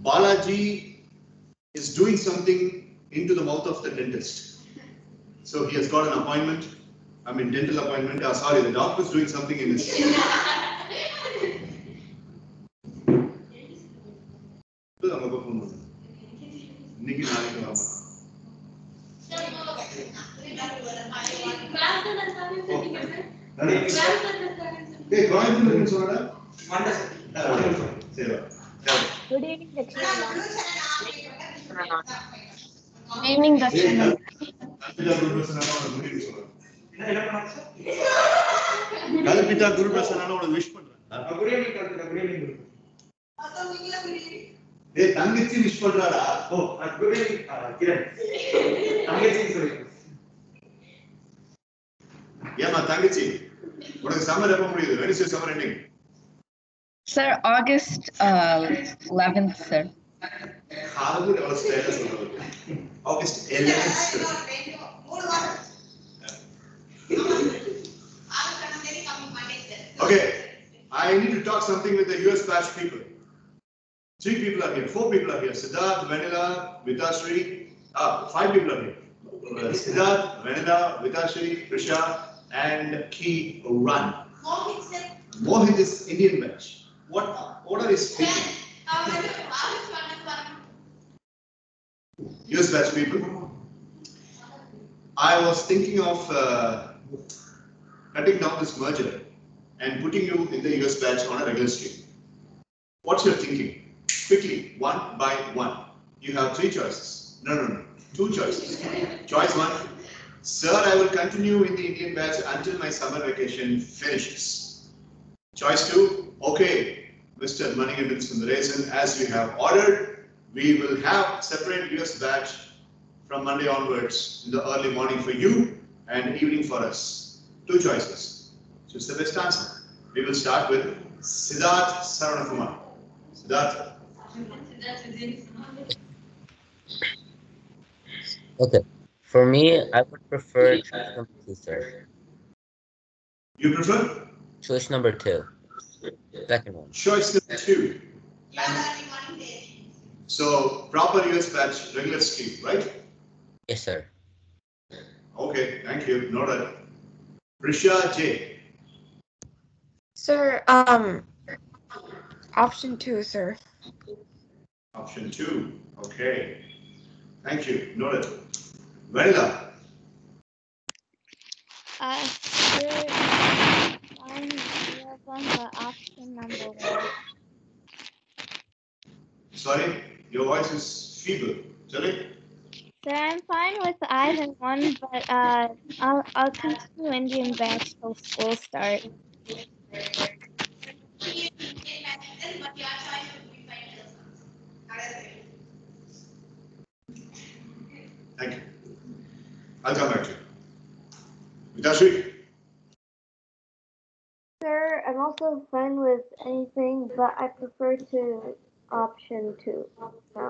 Balaji is doing something into the mouth of the dentist. So he has got an appointment. I mean, dental appointment. Sorry, the doctor is doing something in his. Good evening, Dakshina. Good evening, Dakshina. Kalpita Guru Prasanna wish பண்றேன். ஏய் தங்கச்சி wish பண்றாடா. ஓ good evening Kiran. தங்கச்சி சொல்லு. ஏமா தங்கச்சி உனக்கு summer எப்ப முடியுது? When is your summer ending? Sir, August 11th, sir. How good our status சொல்றது? August 11th. Okay, I need to talk something with the US batch people. 3 people are here, 4 people are here. Siddharth, Vanilla, Vitashri. 5 people are here. Siddharth, Vanilla, Vitashri, Prisha, and Ki Run. Mohit is Indian batch. What are his speaking? US batch people. I was thinking of cutting down this merger and putting you in the US batch on a regular stream. What's your thinking? Quickly, one by one. You have 3 choices. No. 2 choices. Choice 1. Sir, I will continue in the Indian batch until my summer vacation finishes. Choice 2. Okay, Mr. Manigandan Sundaresan, as you have ordered, we will have separate US batch from Monday onwards in the early morning for you and evening for us. 2 choices. Choose the best answer. We will start with Siddharth Saranakumar. Siddharth. Okay. For me, I would prefer choice number 2, sir. You prefer? Choice number 2. Second one. Choice number 2. So, proper US batch, regular stream, right? Yes, sir. Okay, thank you. Noted. Prisha J. Sir, option 2, sir. Option 2. Okay. Thank you. Noted. Vanilla. Sir, I'm the option number 1. Sorry, your voice is feeble. Sorry? Sir, I'm fine with either one, but I'll continue Indian batch till school start. Thank you. I'll come back to you. Vitashri? Sir, I'm also fine with anything, but I prefer to option 2. No.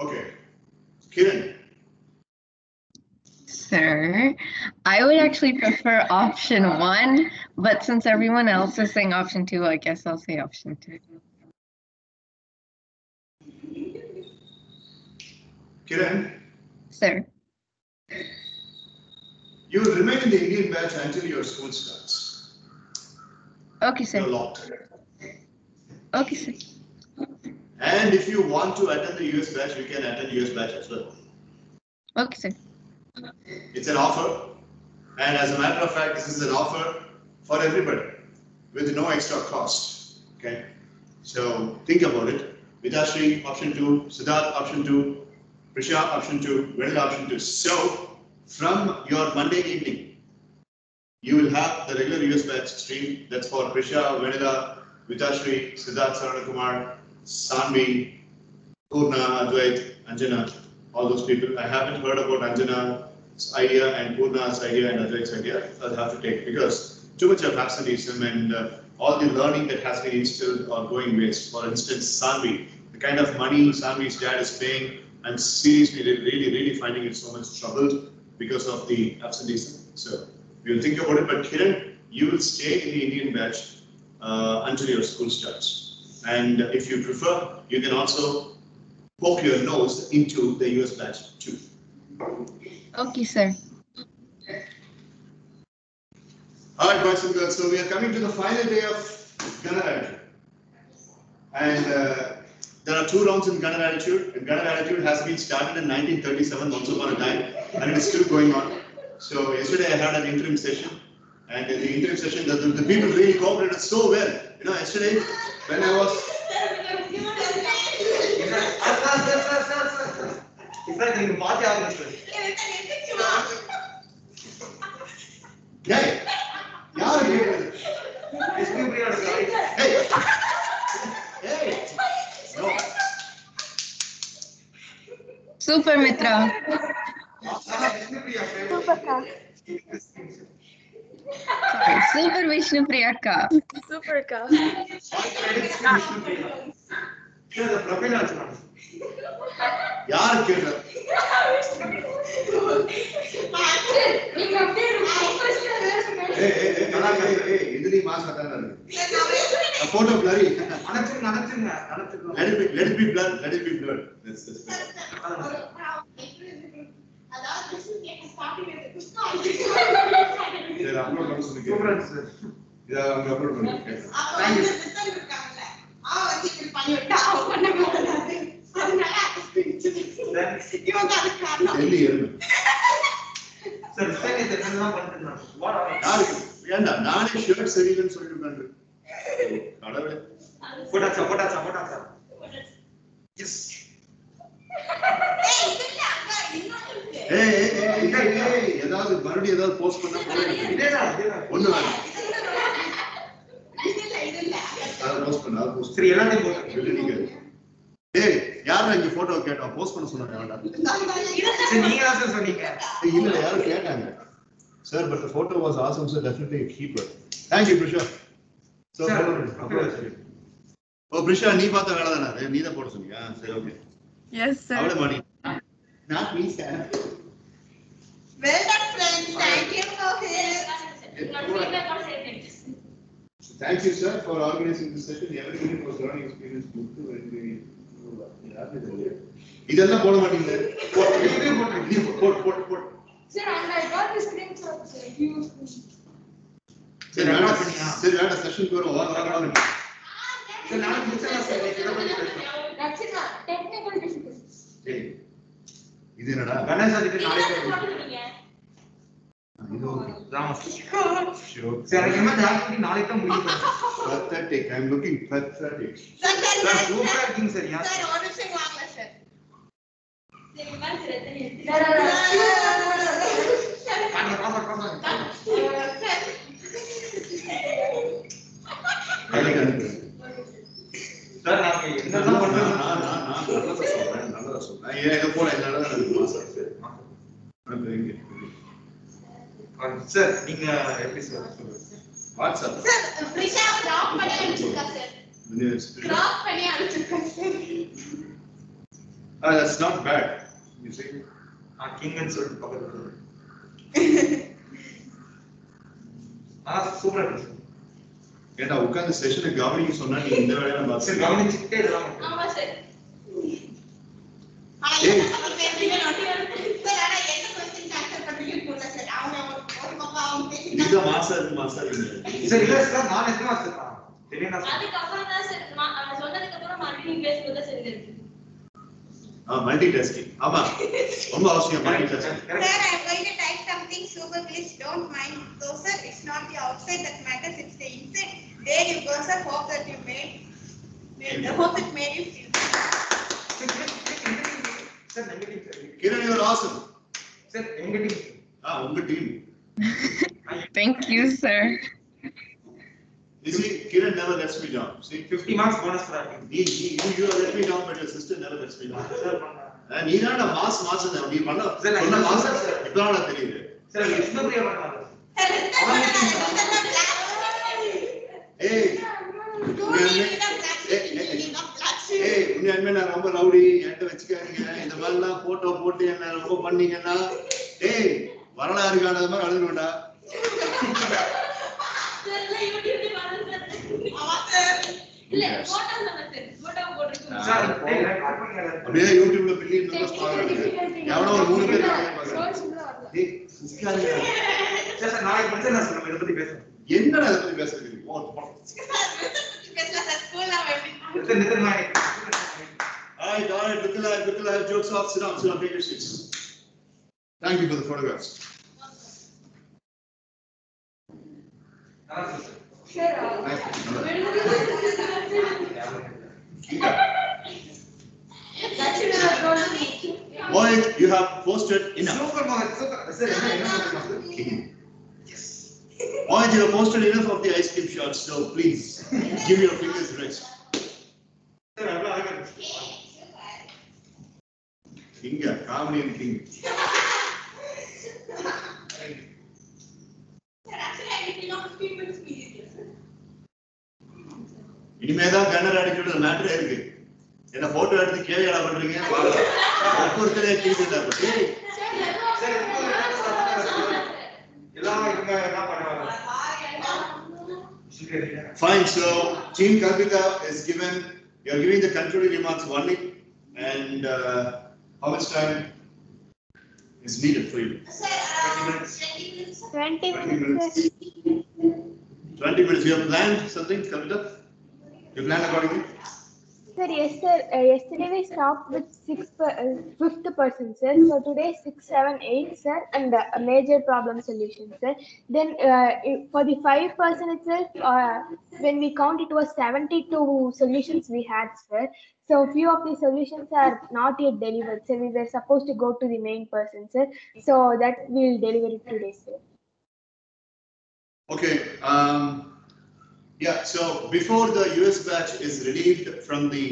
Okay. Kiran? Sir, I would actually prefer option 1, but since everyone else is saying option 2, I guess I'll say option 2. Kiran? Sir. You will remain in the Indian batch until your school starts. Okay, sir. You're locked. Okay, sir. And if you want to attend the US batch, you can attend US batch as well. Okay, sir. It's an offer. And as a matter of fact, this is an offer for everybody with no extra cost. Okay? So think about it. Vitashri, option 2. Siddharth, option 2. Prisha, option 2. Vanilla, option 2. So, from your Monday evening, you will have the regular US batch stream. That's for Prisha, Vanilla, Vitashri, Siddharth Saranakumar, Sanvi, Purna, Advait, Anjana, all those people. I haven't heard about Anjana's idea and Purna's idea and Advait's idea. I'll have to take because too much of absenteeism and all the learning that has been instilled are going waste. For instance, Sanvi, the kind of money Sanvi's dad is paying, I'm seriously really finding it so much troubled because of the absenteeism. So we'll think about it. But Kiran, you will stay in the Indian batch until your school starts. And if you prefer, you can also poke your nose into the US batch too. Okay, sir. All right, boys and girls, so we are coming to the final day of Gunner Attitude. And there are 2 rounds in Gunner Attitude, and Gunner Attitude has been started in 1937, once upon a time, and it is still going on. So yesterday I had an interim session, and in the interim session, the people really cooperated so well. You know, yesterday when I was... Hey! Hey! Hey! No. Super Mitra. Superka. Sorry, Super Vishnu Priyaka. Superka. யார் கேட்டா? இதுலி mass அட்டான இருக்கு. Photo blurry. Let it be blurred. Let it be blurred. That's அதாவது starting இத upload பண்ண சொல்லுங்க. Super sir. இத அங்க upload பண்ணுங்க. Thank you. இருக்காங்கல. வந்து இப்படி பண்ணி விட்டா அவங்க பண்ண மாட்டாங்க. அதனால இவங்க அதுக்கு காரணம். சார் சரி இதெல்லாம் பண்ணிட்டேன். யாருக்கு? ஏண்டா நானே ஷர்ட் சரியில்லைன்னு சொல்லிட்டு உட்கார்ந்து. கடவுளே. போட்டாச்சா. எஸ். ஏதாவது மறுபடியும் ஏதாவது போஸ்ட் பண்ணா ஒண்ணு வேணும். போஸ்ட் பண்ணா சரி எல்லாத்தையும் போட்டு ஏய் யாரா இங்க போட்டோ கேட்டோம் போஸ்ட் பண்ண சொன்னாங்க வேண்டாம். சரி நீங்க தான் சார் சொன்னீங்க. இல்ல யாரும் கேட்டாங்க. Sir, but the photo was awesome, so definitely keep it. Thank you, Prisha. So, oh, Prisha, நீ பார்த்த வேலை தானே? நீ தான் போட சொன்னியா? சரி, okay. Yes, sir. அவளே மாடி. Not me, sir. Well done, friends. Thank you, Mohit. Thank you, sir, for organizing this session. Everybody was learning experience. இதெல்லாம் போட மாட்டீங்க. Boat. Sir, and I got the screenshot, sir. சரி வேற செஷனுக்கு வரும். வாங்க. Sir, நான் முடிச்சேன் sir. That's it. Technical difficulties. ஏய் இது என்னடா? கணேஷ் அதுக்கு நாளைக்கு இது ஓகே. Sure. சரி நம்ம டாக்டர் நாளைக்கு தான் முடியும். Pathetic. I am looking pathetic. Sir, சூப்பரா இருக்கீங்க சார். யா sir, ஒரு நிமிஷம் வாங்க சார். சரி வந்து ரெத்தனி எடுத்து. சார் நான் என்னதான் பண்றது? நான் நல்லதா சொல்றேன். ஏதோ போல என்னடா மாசம். அனுப்புங்க. சார் நீங்க எப்படி சார் சொல்லுங்க? வாட்ஸ்அப். சார், பிரிஷா கிராப் பண்ணி அனுப்பிச்சிருக்கா சார். கிராப் பண்ணி அனுப்பிச்சிருக்கா sir. That's not bad. You see? King ன்னு சொல்லிட்டு பக்கத்துல. சூப்பரா இருக்கு. ஏண்டா உட்கார்ந்து செஷனை கவனிக்க சொன்னா நீ இந்த வேலையெல்லாம் சார் பார்த்து கவனிச்சிட்டே இதெல்லாம் ஆமா சார். ஏய். நம்ம பேசிங்க நோட்டி சார் ஆனா என்ன क्वेश्चन ஆன்சர் பண்றீங்கன்னு போல சார். அவங்க ஒரு பக்கம் அவங்க பேசிங்க. இது மாசா இல்ல. சார் இல்ல சார் நான் எத்தனை மாசம் தெரியுமா சார்? அதுக்கு அப்புறம் தான் சார் சொன்னதுக்கு அப்புறம் மறுபடியும் பேசுறது தான் சரி இருக்கு. Multi tasking. ஆமா. ரொம்ப அவசியம் multi tasking. Sir, I am going to type something super, please don't mind. So sir, it's not the outside that matters, it's the inside. There you go sir, hope that you hope it made you feel. Sir negative sir. Kiran, you are awesome. Sir negative. உங்க team. Thank you, sir. You see, Kiran never lets me down. See, 50 marks bonus for that. you let me down, but your sister never lets me down. Sir பண்ணா. நீ தான் mass நீ பண்ண sir நான் என்ன மாசம் sir? இப்பதான் நான் தெரியுது. சார் விஷ்ணு பிரியா பண்ணாரு. ஏய் உண்மையாலுமே நான் ரொம்ப ரவுடி என்கிட்ட வச்சுக்காதீங்க. இந்த மாதிரிலாம் போட்டோ போட்டு என்ன ரொம்ப பண்ணீங்கன்னா ஏய் வரலாறு காணாத மாதிரி அழுதுவேண்டா. இல்ல போட்டோ சொன்னது போட்டோ போட்டுருக்கு சார் டேய் ரெக்கார்ட் பண்ணியால அப்படியே யூடியூப்ல பில்லியன் மெம்பர்ஸ் பாக்குறாங்க. எவனோ ஒரு 3 பேர் பாக்குறாங்க. டேய் சிஸ்காரியா. சார் நாளைக்கு வந்து நான் சொல்றேன் இத பத்தி பேசுறேன். என்னடா இத பத்தி பேசுறீங்க? பேசலாம் சார் ஸ்கூல்ல எப்படி Nitin Nayak. All right, look alive, jokes off, sit down, take your seats. Thank you for the photographs. நல்லா sir. Mohit, you have posted enough. Super மகன் சூப்பர். சார் என்ன சொல்றீங்க? Yes. Mohit, you have posted enough of the ice cream shots, so please give your fingers rest. Sir அவ்வளவு அழகா இருக்கு. King, comedy and king. Sir, actually, I did not 15 minutes period. இனிமேதான் கன்னர் அடிக்கிறது மேட்டரே இருக்கு. என்ன photo எடுத்து கேவியாடா பண்றீங்க? ஒவ்வொருத்தரே கேக்குதா பத்தி. சார் எல்லாம் இவங்க என்ன பண்ணுவாங்க? Fine, so Team Kalpita is given, you are giving the concluding remarks only, and how much time is needed for you? Sir, 20 minutes. 20 20 minutes. minutes. 20 minutes. You have planned something, Kalpita? You planned accordingly? Sir, yes, sir. Yesterday we stopped with fifth person, sir. So today 6, 7, 8, sir, and a major problem solution, sir. Then for the 5% itself, when we count, it was 72 solutions we had, sir. So few of the solutions are not yet delivered, sir. We were supposed to go to the main person, sir. So that we'll deliver it today, sir. Okay. Yeah, so before the US batch is relieved from the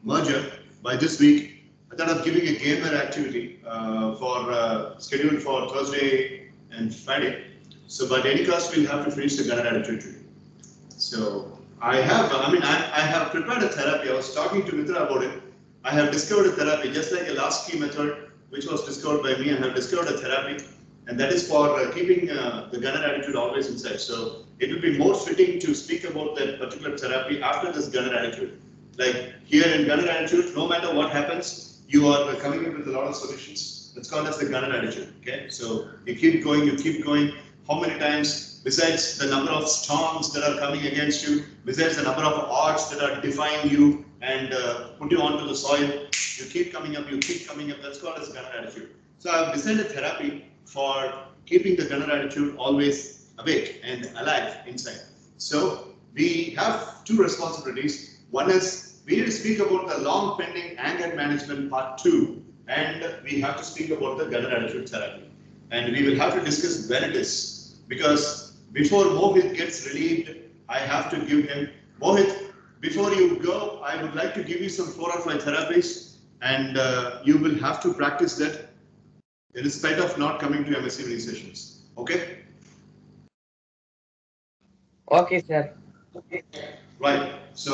merger by this week, I thought of giving a gamer activity scheduled for Thursday and Friday. So, but any cost, we'll have to finish the gunner attitude today. So, I have prepared a therapy. I was talking to Mitra about it. I have discovered a therapy, just like a last key method, which was discovered by me. I have discovered a therapy, and that is for keeping the gunner attitude always inside. So, it will be more fitting to speak about that particular therapy after this gunner attitude. Like here in gunner attitude, no matter what happens, you are coming up with a lot of solutions. That's called as the gunner attitude. Okay, so you keep going, How many times, besides the number of storms that are coming against you, besides the number of odds that are defying you and put you onto the soil, you keep coming up. That's called as gunner attitude. So I've designed a therapy for keeping the gunner attitude always awake and alive inside. So we have two responsibilities. One is we need to speak about the long pending anger management part 2, and we have to speak about the gunner attitude therapy. And we will have to discuss when it is, because before Mohit gets relieved, I have to give him, Mohit, before you go, I would like to give you some 4 or 5 therapies, and you will have to practice that in spite of not coming to MSES sessions. Okay? Okay, sir. Right. So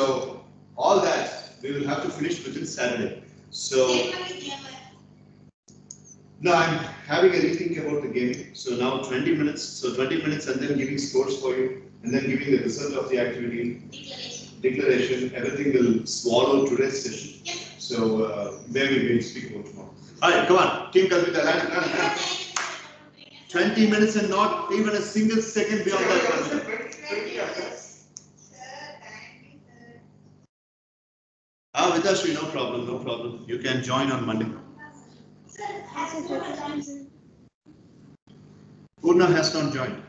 all that we will have to finish within Saturday. So now I'm having a rethink about the gaming. So now 20 minutes. So 20 minutes and then giving scores for you, and then giving the result of the activity. Declaration. Everything will swallow today's session. Yes. So maybe we'll speak about tomorrow. All right, come on. Team Kalpita, land. 20 minutes and not even a single second beyond that. Vidashri, no problem. You can join on Monday. Purna has not joined.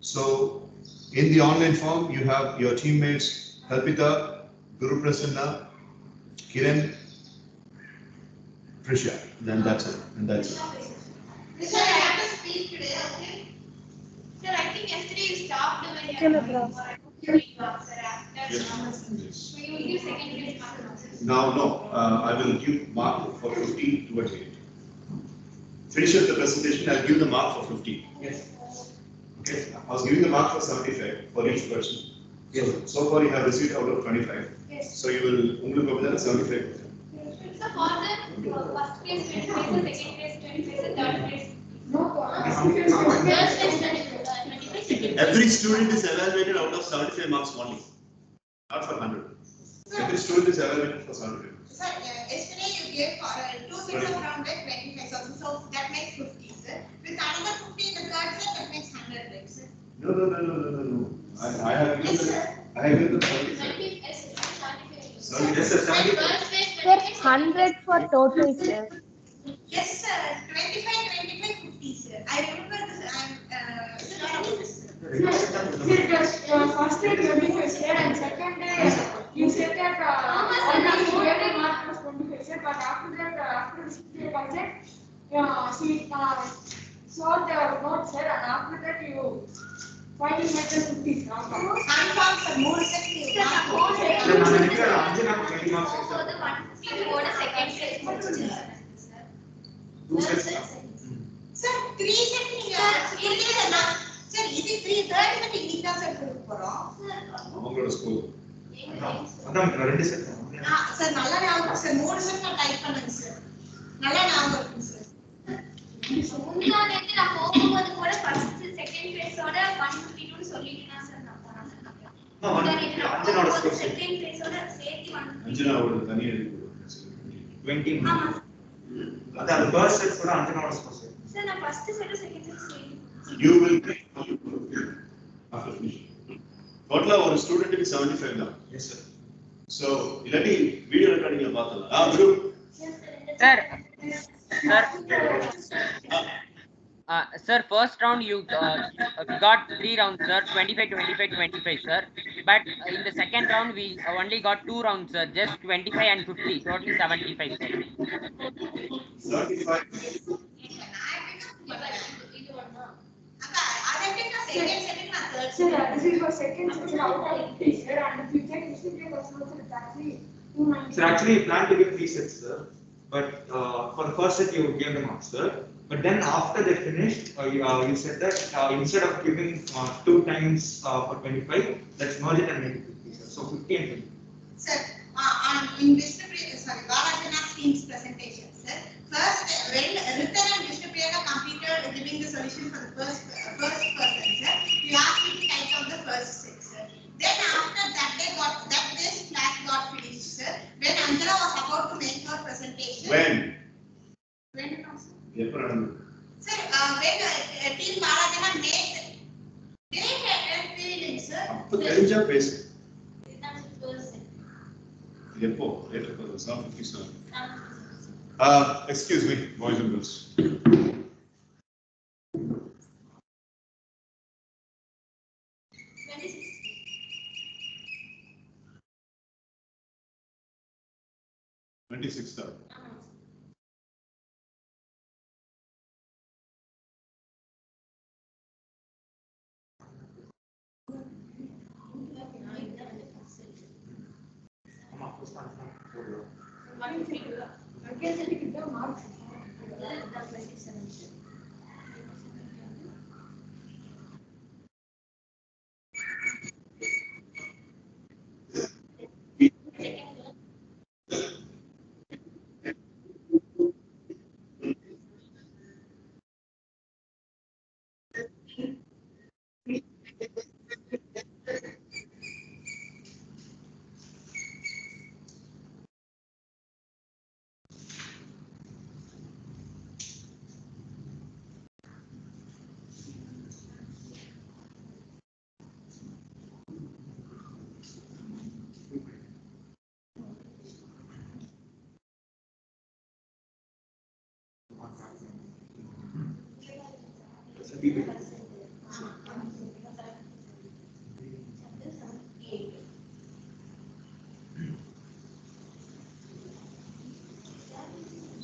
So, in the online form, you have your teammates, Kalpita, Guru Prasanna, Kiran, Prisha. Then that's it. Sir, I have to speak today, okay? Sir, I think yesterday you stopped when you Okay, no were problem. Yes. So you will give second grade marks. Now, no, I will give mark for 50 towards it. Finish up the presentation, I'll give the mark for 50. Yes. Okay, I was giving the mark for 75 for each person. Yes. So far you have received out of 25. Yes. So you will only go with 75. So for the first place 20 paces, second place 20 paces, third place. No, first place 20 paces, second Every student is evaluated out of 75 marks only, not for 100. Every student is evaluated for 75. Sir, yesterday you gave two sets of round like 25,000, so that makes 50, sir. With another 50 in the third set, that makes 100, right, sir? No. I have given the 75. Yes, sir. 70. Sir, 100 for total, sir. Yes, sir. 25, 50, sir. I remember this. I'm sure about this, sir. First day 25 sir, and second day you said that only every mark was 25 sir, but after that after the concept she saw the note sir, and after that you finally made the 50 sir. Confirm, sir. More set you. Sir, ನಾನು ನಿಮಗೆ ಅಂಜನಾకు 20 marks For the 150 to go to second stage. Two sets. Sir, 3 set sir, இது 3 third set இன்னைக்கு தான் sir கொடுக்க போறோம். அவங்களோட school. அதான் 2 set. Sir நல்லா ஞாபகம் சார் 3 செட் நான் டைப் பண்ணுங்க சார். நல்லா ஞாபகம் இருக்கு சார். முந்தா நேத்து நான் போகும்போது கூட ஃபர்ஸ்ட் செகண்ட் ஃபேஸோட 152 னு சொல்லிட்டு தான் சார் நான் போறேன் சார். அஞ்சனோட ஸ்கூல் செகண்ட் ஃபேஸோட சேர்த்து 152. அஞ்சனாவோட தனியா இருக்கு. 20 ஆமா அதான் ஃபர்ஸ்ட் செட் கூட அஞ்சனோட ஸ்கூல் சார். சார் நான் ஃபர்ஸ்ட் செட் செகண்ட் செட் சேர்த்து. You will pay after finishing. Total ஒரு ஸ்டூடெண்ட்க்கு 75 தான். Yes sir. So இல்லாட்டி வீடியோ ரெக்கார்டிங்ல பார்த்தலாம். குரு. Sir. Sir, first round you got 3 rounds, sir. 25, 25, sir. But in the second round we only got 2 rounds, sir. Just 25 and 50, totally 75, sir. 75. Sir, this is for second session out of 50 sir, and the future history was also exactly 290. Sir, actually you planned to give 3 sets, sir. But for the first set you gave the marks, sir. But then after they finished, you said that instead of giving 2 times for 25, let's merge it and make it 50, sir. So 50 and 50. Sir, in Balakrishna's team's presentation, sir, first when Ritan and Mr. Priya completed giving the solution for the first person, sir, we asked him to type out the first six, sir. Then after that day's class got finished, sir. When Anjana was about to make her presentation. When? When also? எப்ப நடந்தது? Sir, when team Balakrishna made they had feeling, sir. அப்ப தெரிஞ்சா பேசு. That's the first set. எப்போ? Later பண்ணு. 7:57. Excuse me, boys and girls. Twenty-sixth.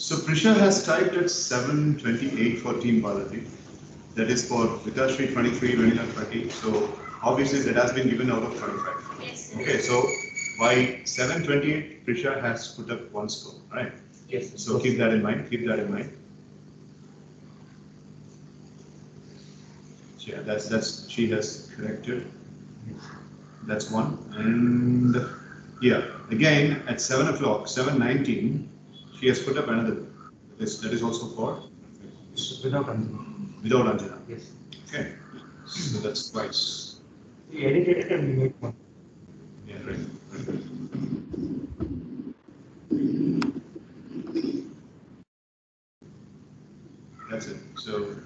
So Prisha has typed at 7:28 for Team Balaji. That is for Vitashri 23, Vanilla 20. So obviously that has been given out of 25. Yes. Okay, so by 7:28, Prisha has put up one score, right? Yes. So keep that in mind. Keep that in mind. Yeah, that's she has corrected. That's one. And yeah, again at 7 o'clock, 7:19, she has put up another. That is also for Without Anjana. without Anjana. Yes. Okay. So that's twice. We edit it and we make one. Yeah, right. That's it. So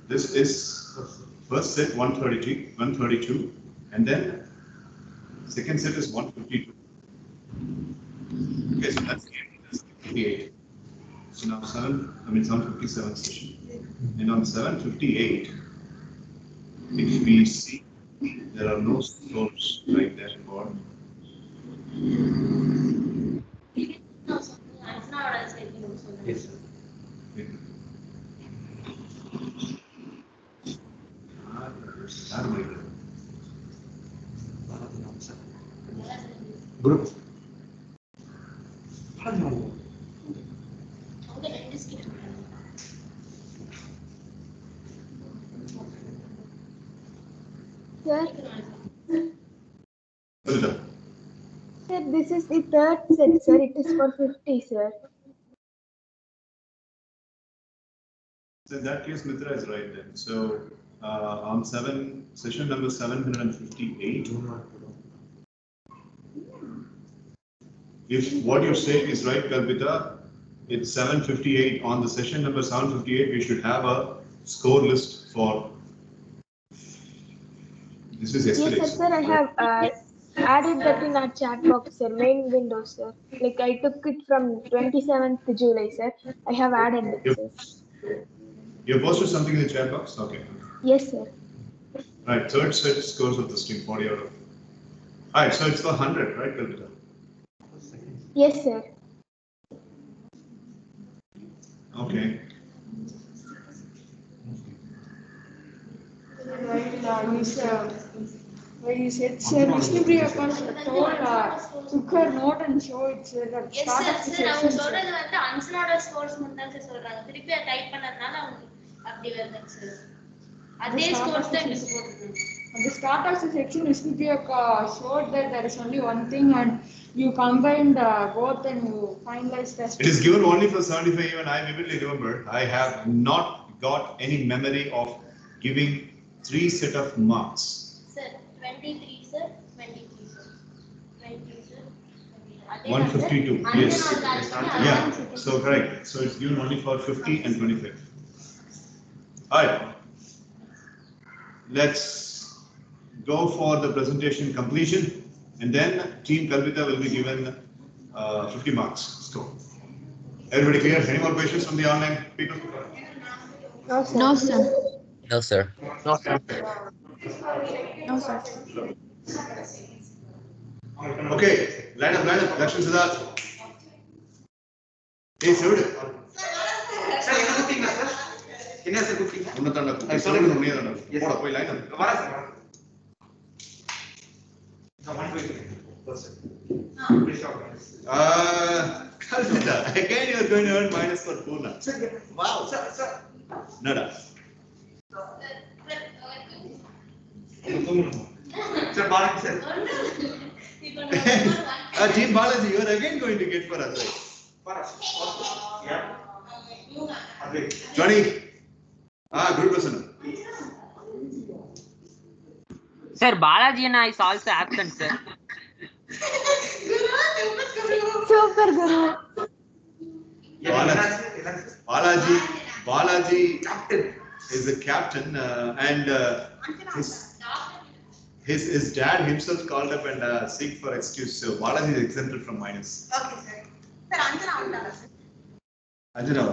this is first set 132, and then second set is 152. Okay, so that's 58. So now 757 session. And on 758, if we see there are no scores right there for Yes, sir. Group. Sir, Put it up. sir, this is the third set, sir. It is for 50, sir. So in that case, Mitra is right then. So on session number 758, if what you're saying is right, Kalpita, it's 758. On the session number 758, we should have a score list for. This is yesterday. Yes, sir, I have added that in our chat box, sir, main window, sir. Like I took it from 27th July, sir. I have added it, sir. You posted something in the chat box? Okay. Yes, sir. Right, third set scores of the stream, 40 out of. Alright, so it's for 100, right, Kalpita? Yes, sir. Okay. Where you said, sir, Vishnu Priya told took her note and show it, sir. At Yes, start sir, of the sir. அவங்க session, sir. சொல்றது வந்து unsnorted scores மட்டும் தான் sir சொல்றாங்க. திருப்பி அதை type பண்ணதுனால அவங்க அப்படி வருதுங்க சார். அதே scores தான் எனக்கு போட்டுருக்காங்க. At the start of the section, Vishnu Priya showed that there is only one thing and you combined both and you finalized as. It is given only for 75, even I vividly remember. I have not got any memory of giving 3 set of marks. Sir, 23, sir. 23, sir. 20, sir. 152, yes. Yeah, so correct. So it's given only for 50 and 25. Alright. Let's go for the presentation completion, and then Team Kalpita will be given 50 marks score. Everybody clear? Any more questions from the online people? No, sir. No, sir. No, sir. No, sir. Okay, line up, Lakshan Siddharth. Hey, sir. Sir, என்ன குத்திங்க sir? என்ன sir குத்திங்க? உன்னதாண்டா I saw it. உன்னதாண்டா போடா போய் line up. வரா sir. நான் 1 Kalpita, again you are going to earn minus for Purna. Wow. Sir. Nada. Sir, Balaji sir. Team Balaji, you are again going to get for us, right? Yeah. Johnny. Good person. Sir, Balaji is also absent, sir. Super Guru. Balaji is the captain, and his dad himself called up and seek for excuse. So Balaji is exempted from minus. Okay, sir. Sir, Anjana உண்டாரா sir? Anjana.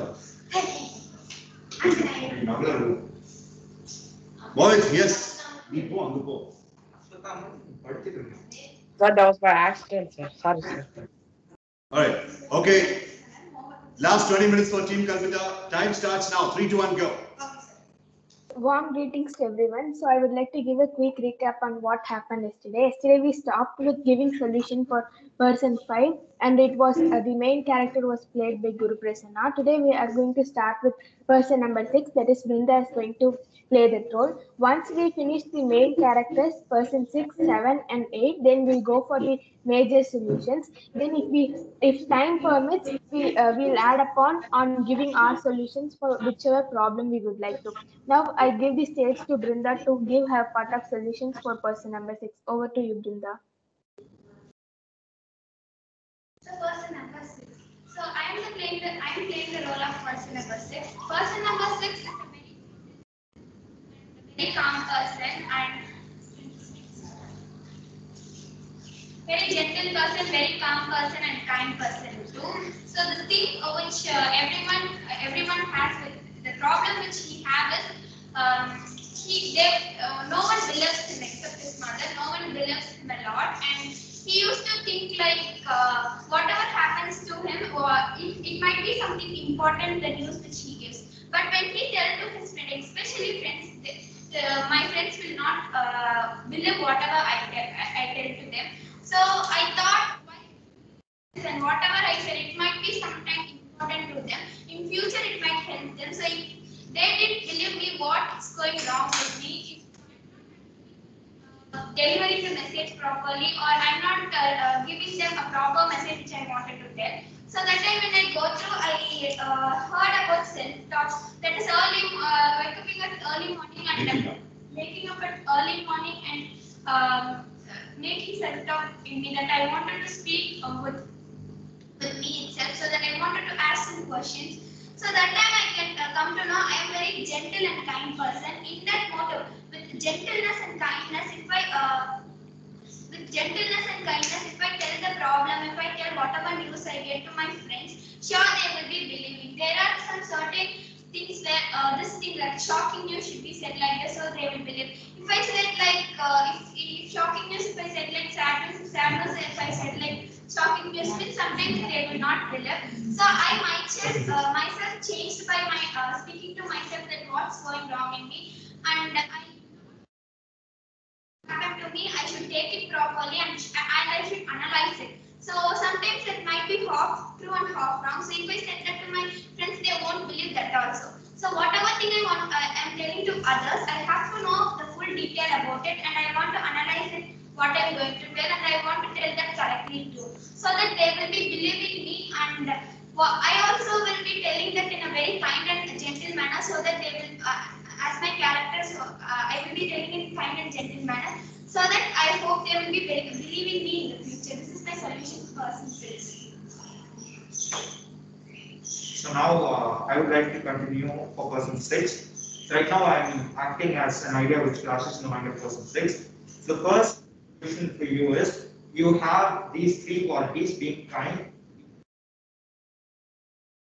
Mohit, yes. You go, Angu go. Sir, that was by accident, sir. Sorry, sir. Alright, okay. Last 20 minutes for Team Kalpita. Time starts now. 3, 2, 1, go. Warm greetings to everyone. So I would like to give a quick recap on what happened yesterday. Yesterday we stopped with giving solution for person 5, and it was the main character was played by Guru Prasanna. Today we are going to start with person number 6, that is Brinda is going to play that role. Once we finish the main characters, person 6, 7, and 8, then we'll go for the major solutions. Then if time permits, we'll add upon on giving our solutions for whichever problem we would like to. Now I give the stage to Brinda to give her part of solutions for person number 6. Over to you, Brinda. So person number 6. So I am playing the role of person number 6. Person number 6 is a very calm person and very gentle person, very calm person, and kind person too. So the thing which everyone has with the problem which he has is no one believes him except his mother. No one believes him a lot, and he used to think like whatever happens to him, it might be something important, the news which he gives. But when he tells to his friends, especially friends, my friends will not believe whatever I tell to them. So I thought, and whatever I said, it might be sometimes important to them. In future, it might help them. So if they didn't believe me, what's going wrong with me? Delivering the message properly, or I'm not giving them a proper message which I wanted to tell. So that time when I go through, I heard about self-talk. That is waking up at early morning and waking up at early morning and making self-talk in me, that I wanted to speak with me itself, so that I wanted to ask some questions. So that time I can come to know I am very gentle and kind person. In that motto, with gentleness and kindness, if I tell the problem, if I tell whatever news I get to my friends, sure they will be believing. There are some certain things where this thing like shocking news should be said like this, so they will believe. If I said like if shocking news, if I said like sad news, if I said like shocking news, means sometimes they will not believe. So I myself changed by my speaking to myself that what's going wrong in me, and happened to me, I should take it properly and I should analyze it. So sometimes it might be half true and half wrong. So if I said that to my friends, they won't believe that also. So whatever thing I'm telling to others, I have to know the full detail about it, and I want to analyze it, what I'm going to tell, and I want to tell that correctly too, so that they will be believing me, and I also will be telling that in a very kind and gentle manner, so that they will, as my character, so I will be telling in kind and gentle manner, so that I hope they will be believing me in the future. This is my solution to person 6. So now I would like to continue for person 6. So right now I am acting as an idea which flashes in the mind of person 6. The first question for you is, you have these 3 qualities: being kind,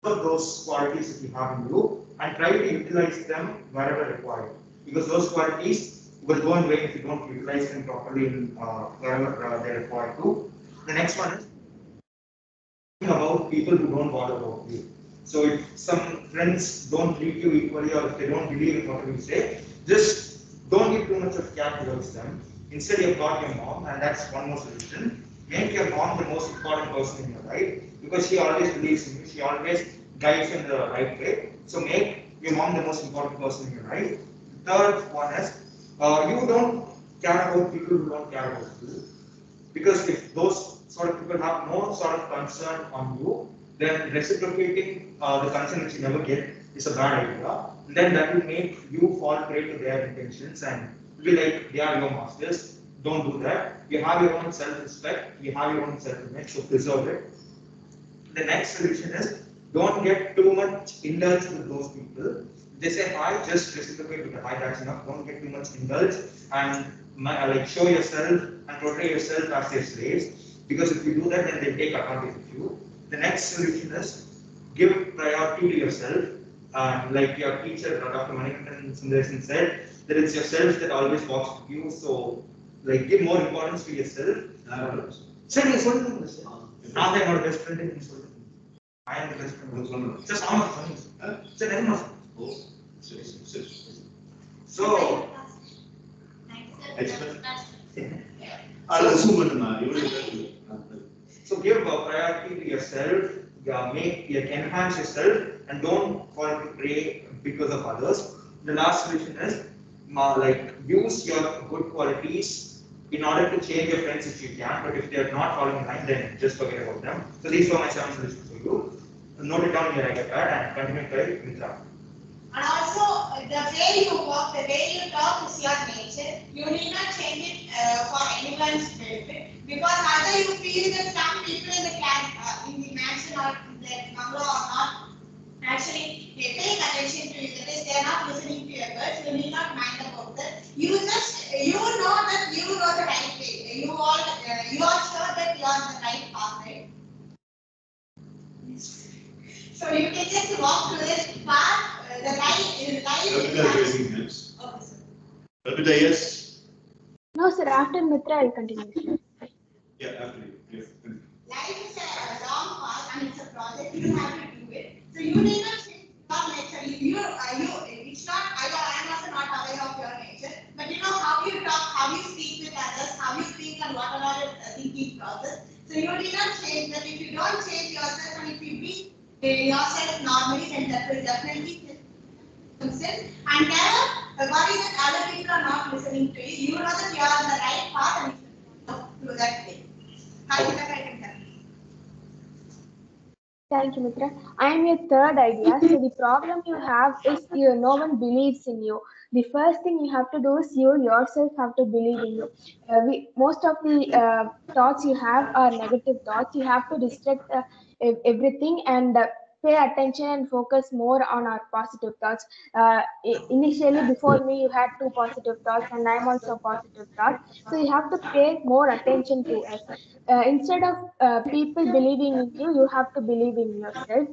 those qualities that you have in you, and try to utilize them wherever required. Because those qualities will go in vain if you don't utilize them properly in wherever they're required to. The next one is about people who don't bother about you. So if some friends don't treat you equally, or if they don't believe in what you say, just don't give too much of care towards them. Instead, you've got your mom, and that's one more solution. Make your mom the most important person in your life, because she always believes in you, she always guides you in the right way. So make your mom the most important person in your life. The third one is, you don't care about people who don't care about you. Because if those sort of people have no sort of concern on you, then reciprocating the concern which you never get is a bad idea. And then that will make you fall prey to their intentions and be like, they are your masters. Don't do that. You have your own self-respect, you have your own self-image, so preserve it. The next solution is, don't get too much indulged with those people. They say hi, just reciprocate with the hi, that's enough. Don't get too much indulged and like show yourself and portray yourself as their slaves. Because if you do that, then they take advantage of you. The next solution is, give priority to yourself. Like your teacher, Dr. Manikandan Sundaresan said, that it's yourself that always walks with you. So, like, give more importance to yourself. Sir, you told me this. Now I'm not best friend in this. I am the best friend. Just how much money? Sir, never much. So, so give priority to yourself, enhance yourself, and don't fall into prey because of others. The last solution is, use your good qualities in order to change your friends if you can. But if they are not following the line, then just forget about them. So these were my 7 solutions for you. Note it down in your iPad and continue to write with that. And also, the way you walk, the way you talk is your nature. You need not change it for anyone's benefit. Because either you feel that some people in the mansion or in the bungalow are not actually paying attention to you, that is, they are not listening to your words, you need not mind about that. You know that you are the right way. You are sure that you are on the right path, right? So you can just walk through this path, the light is raising hands. Okay, sir. Ravita, yes? No, sir. After Mitra, I'll continue, sir. Yeah, after you. Yes. Life is a long path and it's a project, you have to do it. So you need not change your nature. It's not, I'm also not aware of your nature, but you know how you talk, how you speak with others, how you think and what are your thinking process. So you need not change that. If you don't change yourself and if you be yourself normally, then that will definitely consent. And never worry that other people are not listening to you. You know that you are on the right path and you should follow through that way. How you can tell? Thank you, Mitra. I am your third idea. So the problem you have is no one believes in you. The first thing you have to do is you yourself have to believe in you. Most of the thoughts you have are negative thoughts. You have to distract everything and pay attention and focus more on our positive thoughts. Initially, before me, you had two positive thoughts, and I'm also positive thought. So you have to pay more attention to us. Instead of people believing in you, you have to believe in yourself.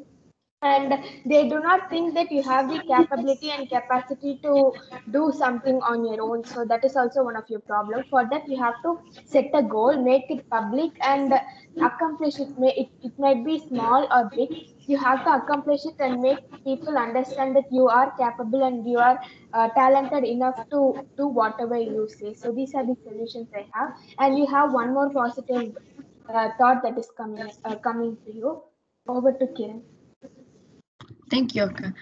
And they do not think that you have the capability and capacity to do something on your own. So that is also one of your problem. For that, you have to set a goal, make it public, and accomplish it. It might be small or big. You have to accomplish it and make people understand that you are capable and you are talented enough to do whatever you say. So these are the solutions I have. And you have one more positive thought that is coming to you. Over to Kiran. Thank you, Oka.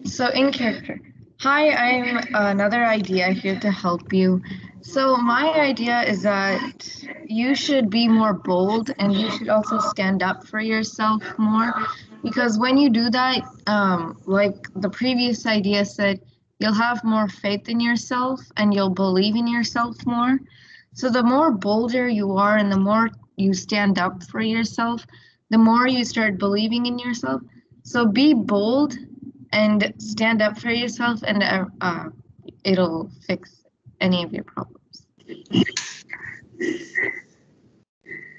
So, in character. Hi, I'm another idea here to help you. So, my idea is that you should be more bold and you should also stand up for yourself more. Because when you do that, like the previous idea said, you'll have more faith in yourself and you'll believe in yourself more. So, the more bolder you are and the more you stand up for yourself, the more you start believing in yourself. So be bold and stand up for yourself, and it'll fix any of your problems.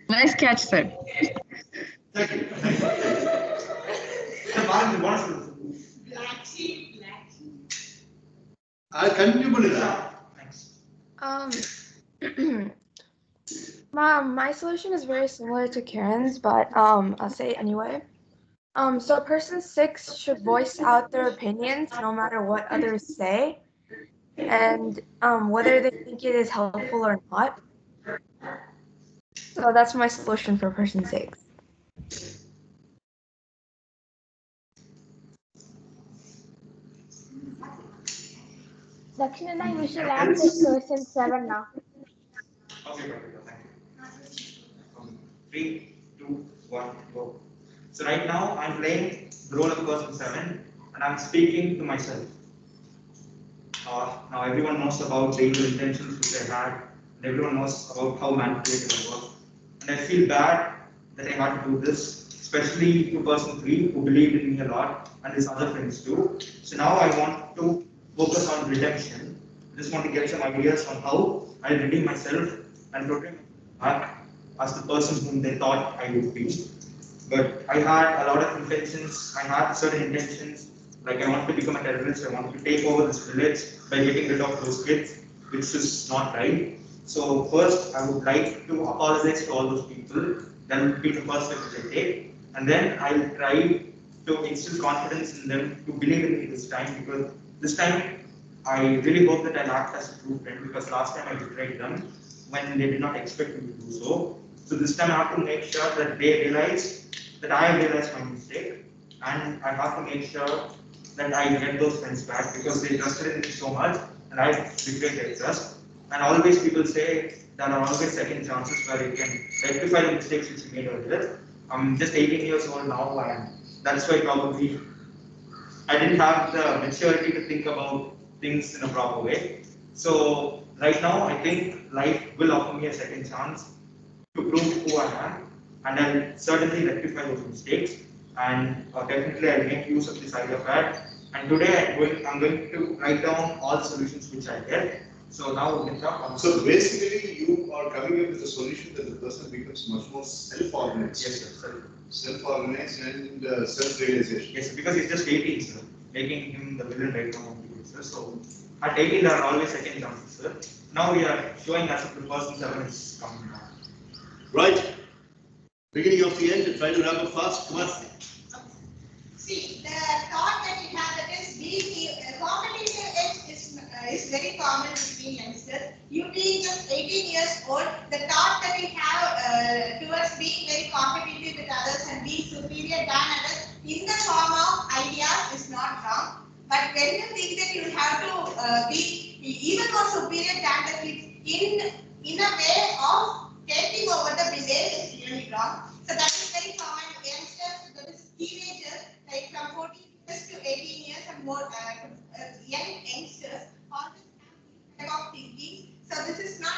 Nice catch, sir. Thank you. Black sheep. I'll continue with that. My solution is very similar to Karen's, but I'll say it anyway. So person 6 should voice out their opinions no matter what others say, and whether they think it is helpful or not. So that's my solution for person 6. Dakshina, you should act as person 7 now. Okay, thank you. 3, 2, 1, go. So right now I'm playing the role of person 7 and I'm speaking to myself. Now everyone knows about the evil intentions which I had, and everyone knows about how manipulative I was. And I feel bad that I had to do this, especially to person 3 who believed in me a lot and his other friends too. So now I want to focus on redemption. I just want to get some ideas on how I redeem myself and protect back as the person whom they thought I would be. But I had a lot of intentions, I had certain intentions, like I wanted to become a terrorist, I wanted to take over this village by getting rid of those kids, which is not right. So first, I would like to apologize to all those people. That would be the first step which I take. And then I'll try to instill confidence in them to believe in me this time, because this time I really hope that I'll act as a true friend, because last time I betrayed them when they did not expect me to do so. So this time I have to make sure that they realize that I have realized my mistake, and I have to make sure that I get those friends back because they trusted in me so much, and I regret it, sir. And always people say there are always second chances where you can rectify the mistakes which you made earlier. I'm just 18 years old now, and that's why probably I didn't have the maturity to think about things in a proper way. So right now, I think life will offer me a second chance to prove who I am, and I'll certainly rectify those mistakes. And definitely, I'll make use of this idea pad. And today, I'm going to write down all the solutions which I get. So now we can talk on. So basically, you are coming up with a solution that the person becomes much more self-organized. Yes, sir. Self-organized and self-realization. Yes, because he's just 18, sir. Making him the villain right now, sir. So at 18, there are always second chances, sir. Now we are showing as if the person 7 is coming down. Right. Beginning of the end, to try to wrap up fast. Come on. See, the thought that you have that is being competitive is very common between youngsters. You being just 18 years old, the thought that you have towards being very competitive with others and being superior than others in the form of ideas is not wrong. But when you think that you have to be even more superior than the kids in a way of taking over the village is really wrong. So that is very common. Youngsters, that is teenagers, like from 14 years to 18 years and more youngsters always have this type of thinking. So this is not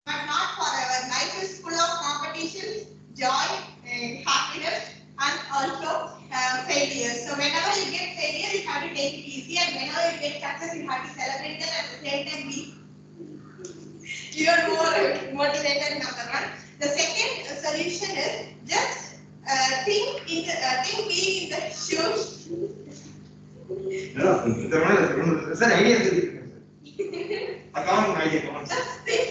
forever. Life is full of competitions, joy, happiness, and also failures. So whenever you get failure, you have to take it easy, and whenever you get success, you have to celebrate that at the same time be even more motivated. Number one. The second solution is just think being in the shoes. That's an idea. I can't idea. Just think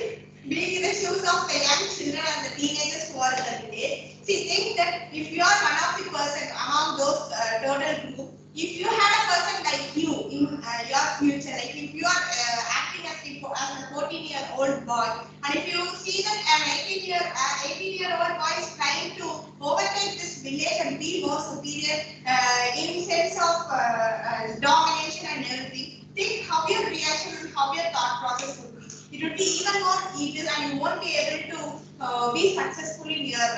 being in the shoes of the young children and the teenagers who are in the today. See, think that if you are one of the person among those total group, if you had a person like you in your future, like if you are acting as a 14-year-old boy, and if you see that an 18-year-old boy is trying to overtake this village and be more superior in sense of domination and everything, think how your reaction and how your thought process would be. It would be even more evil, and you won't be able to be successful in your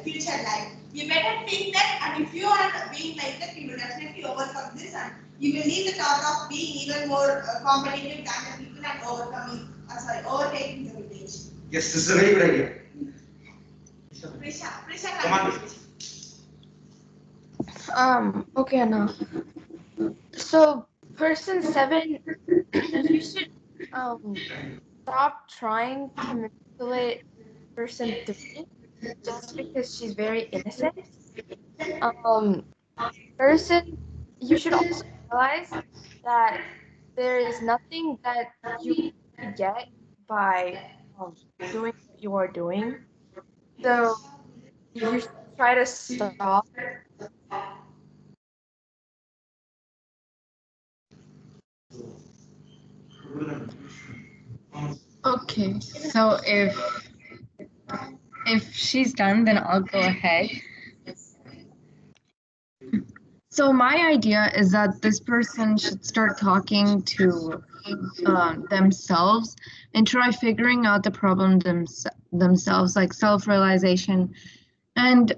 future life. You better think that, and if you are being like that, you will definitely overcome this, and you will leave the thought of being even more competitive than the people and overtaking the village. Yes, this is a very good idea. Prisha, Come on. Okay, Anna. So, person 7, you should stop trying to manipulate person 3 just because she's very innocent. Person, you should also realize that there is nothing that you get by doing what you are doing. So you should try to stop. Okay, so if she's done, then I'll go ahead. So my idea is that this person should start talking to themselves and try figuring out the problem themselves, like self-realization. And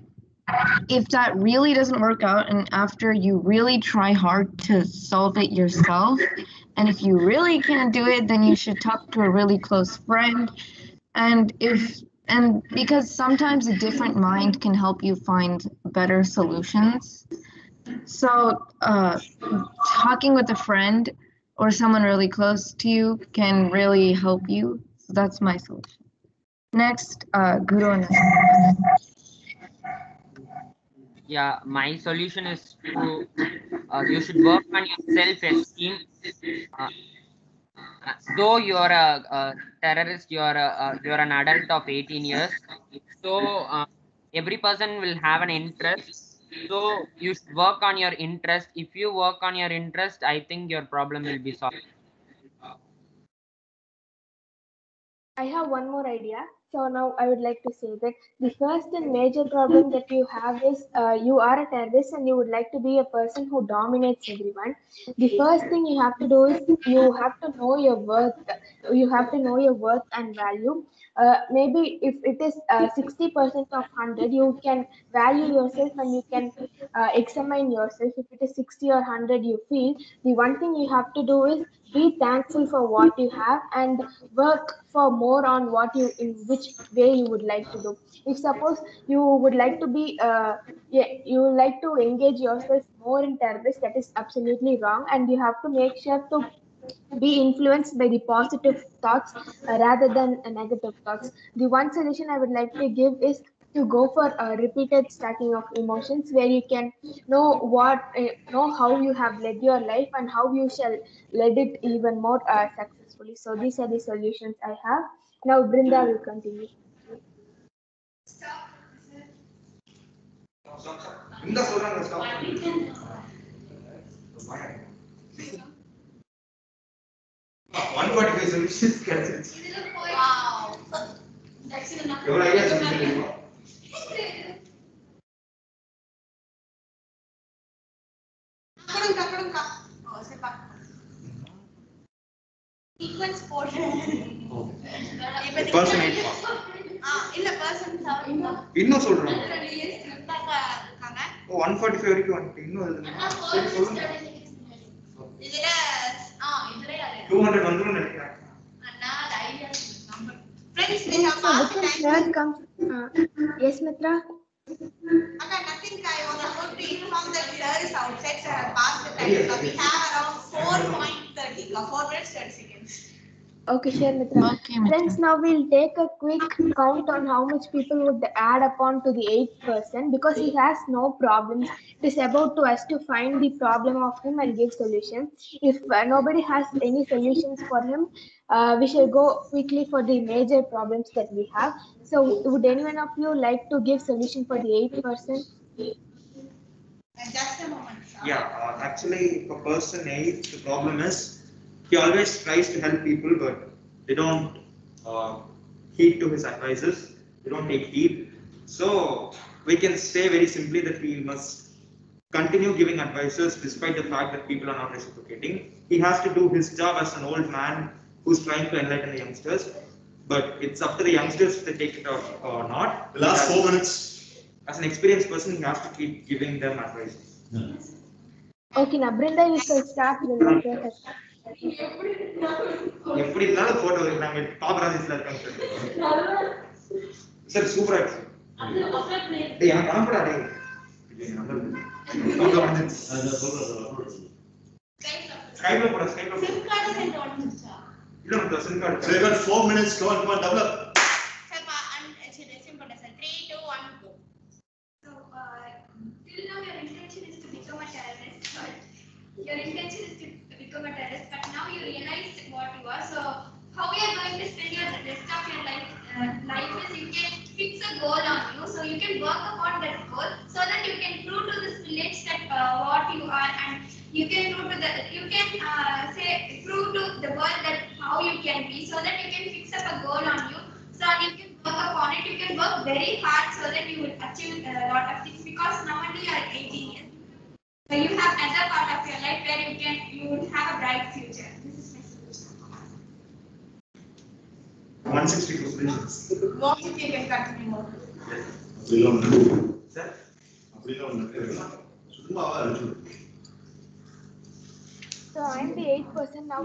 if that really doesn't work out, and after you really try hard to solve it yourself, and if you really can't do it, then you should talk to a really close friend. And because sometimes a different mind can help you find better solutions. So talking with a friend or someone really close to you can really help you. So that's my solution. Next, Guru. Yeah, my solution is to you should work on your self-esteem. Though you're a terrorist, you're an adult of 18 years. So every person will have an interest. So you should work on your interest. If you work on your interest, I think your problem will be solved. I have one more idea. So now I would like to say that the first and major problem that you have is you are a terrorist and you would like to be a person who dominates everyone. The first thing you have to do is you have to know your worth. You have to know your worth and value. Maybe if it is 60% of 100, you can value yourself and you can examine yourself. If it is 60 or 100, you feel the one thing you have to do is be thankful for what you have and work for more on what you in which way you would like to do. If suppose you would like to be yeah, you would like to engage yourself more in terrorists, that is absolutely wrong, and you have to make sure to be influenced by the positive thoughts rather than negative thoughts. The one solution I would like to give is to go for a repeated stacking of emotions where you can know how you have led your life and how you shall lead it even more successfully. So these are the solutions I have. Now Brinda will continue. இந்த சொல்றாங்க stop. 145 solutions கிடைச்சிருச்சு. எவ்வளவு idea சொல்லுங்க. Sequence போடுற Person 8 இல்ல person இன்னும் சொல்றேன். இருக்காங்க. 145 வரைக்கும் வந்துட்டு இன்னும் எழுதுங்க. சரி சொல்லுங்க. இதுல இதுல 200 வந்துரும் நினைக்கிறேன். அண்ணா the idea number friends they have passed time. Yes, Mitra. Okay, nothing. I was about to inform that sir is outside, so I have passed the time. So we have around 4.30 or 4 minutes 30 seconds. Okay, sure, Mitra. Okay, Mitra. Friends, now we'll take a quick count on how much people would add upon to the 8% because he has no problems. It is about to us to find the problem of him and give solution. If nobody has any solutions for him, we shall go quickly for the major problems that we have. So, would anyone of you like to give solution for the 8%? Just a moment. Yeah, actually, for person 8, the problem is he always tries to help people, but they don't heed to his advices. They don't take heed. So we can say very simply that he must continue giving advices despite the fact that people are not reciprocating. He has to do his job as an old man who's trying to enlighten the youngsters. But it's up to the youngsters if they take it or not. The last 4 minutes. As an experienced person, he has to keep giving them advice. Okay, now Brinda, you shall start with the first. எப்படி இருந்தாலும் photo நாங்க பாபராஜிஸ்ல இருக்கோம் sir சூப்பரா இருக்கு டேய் எனக்கு அனுப்புடா டேய் இது நம்பர் அங்க வந்து ஸ்கைப்ல போட SIM card சென்ட் வந்துச்சா இல்ல நம்ம SIM card So you got 4 minutes. Come on, develop. sir resume பண்ண sir 3 2 1 go. So, till now your intention is to become a terrorist, but your intention is to become a terrorist, but now you realize what you are. So, how you are going to spend your rest of your life? Life is you can fix a goal on you, so you can work upon that goal, so that you can prove to this village that what you are, and you can prove to prove to the world that how you can be, so that you can fix up a goal on you. So you can work upon it. You can work very hard so that you will achieve a lot of things, because now only you are 18 years. So you have another part of your life where you would have a bright future. This is my solution. 160 solutions. What if you can continue more? Sir, சும்மாவா இருக்கு. So I'm the 8% now.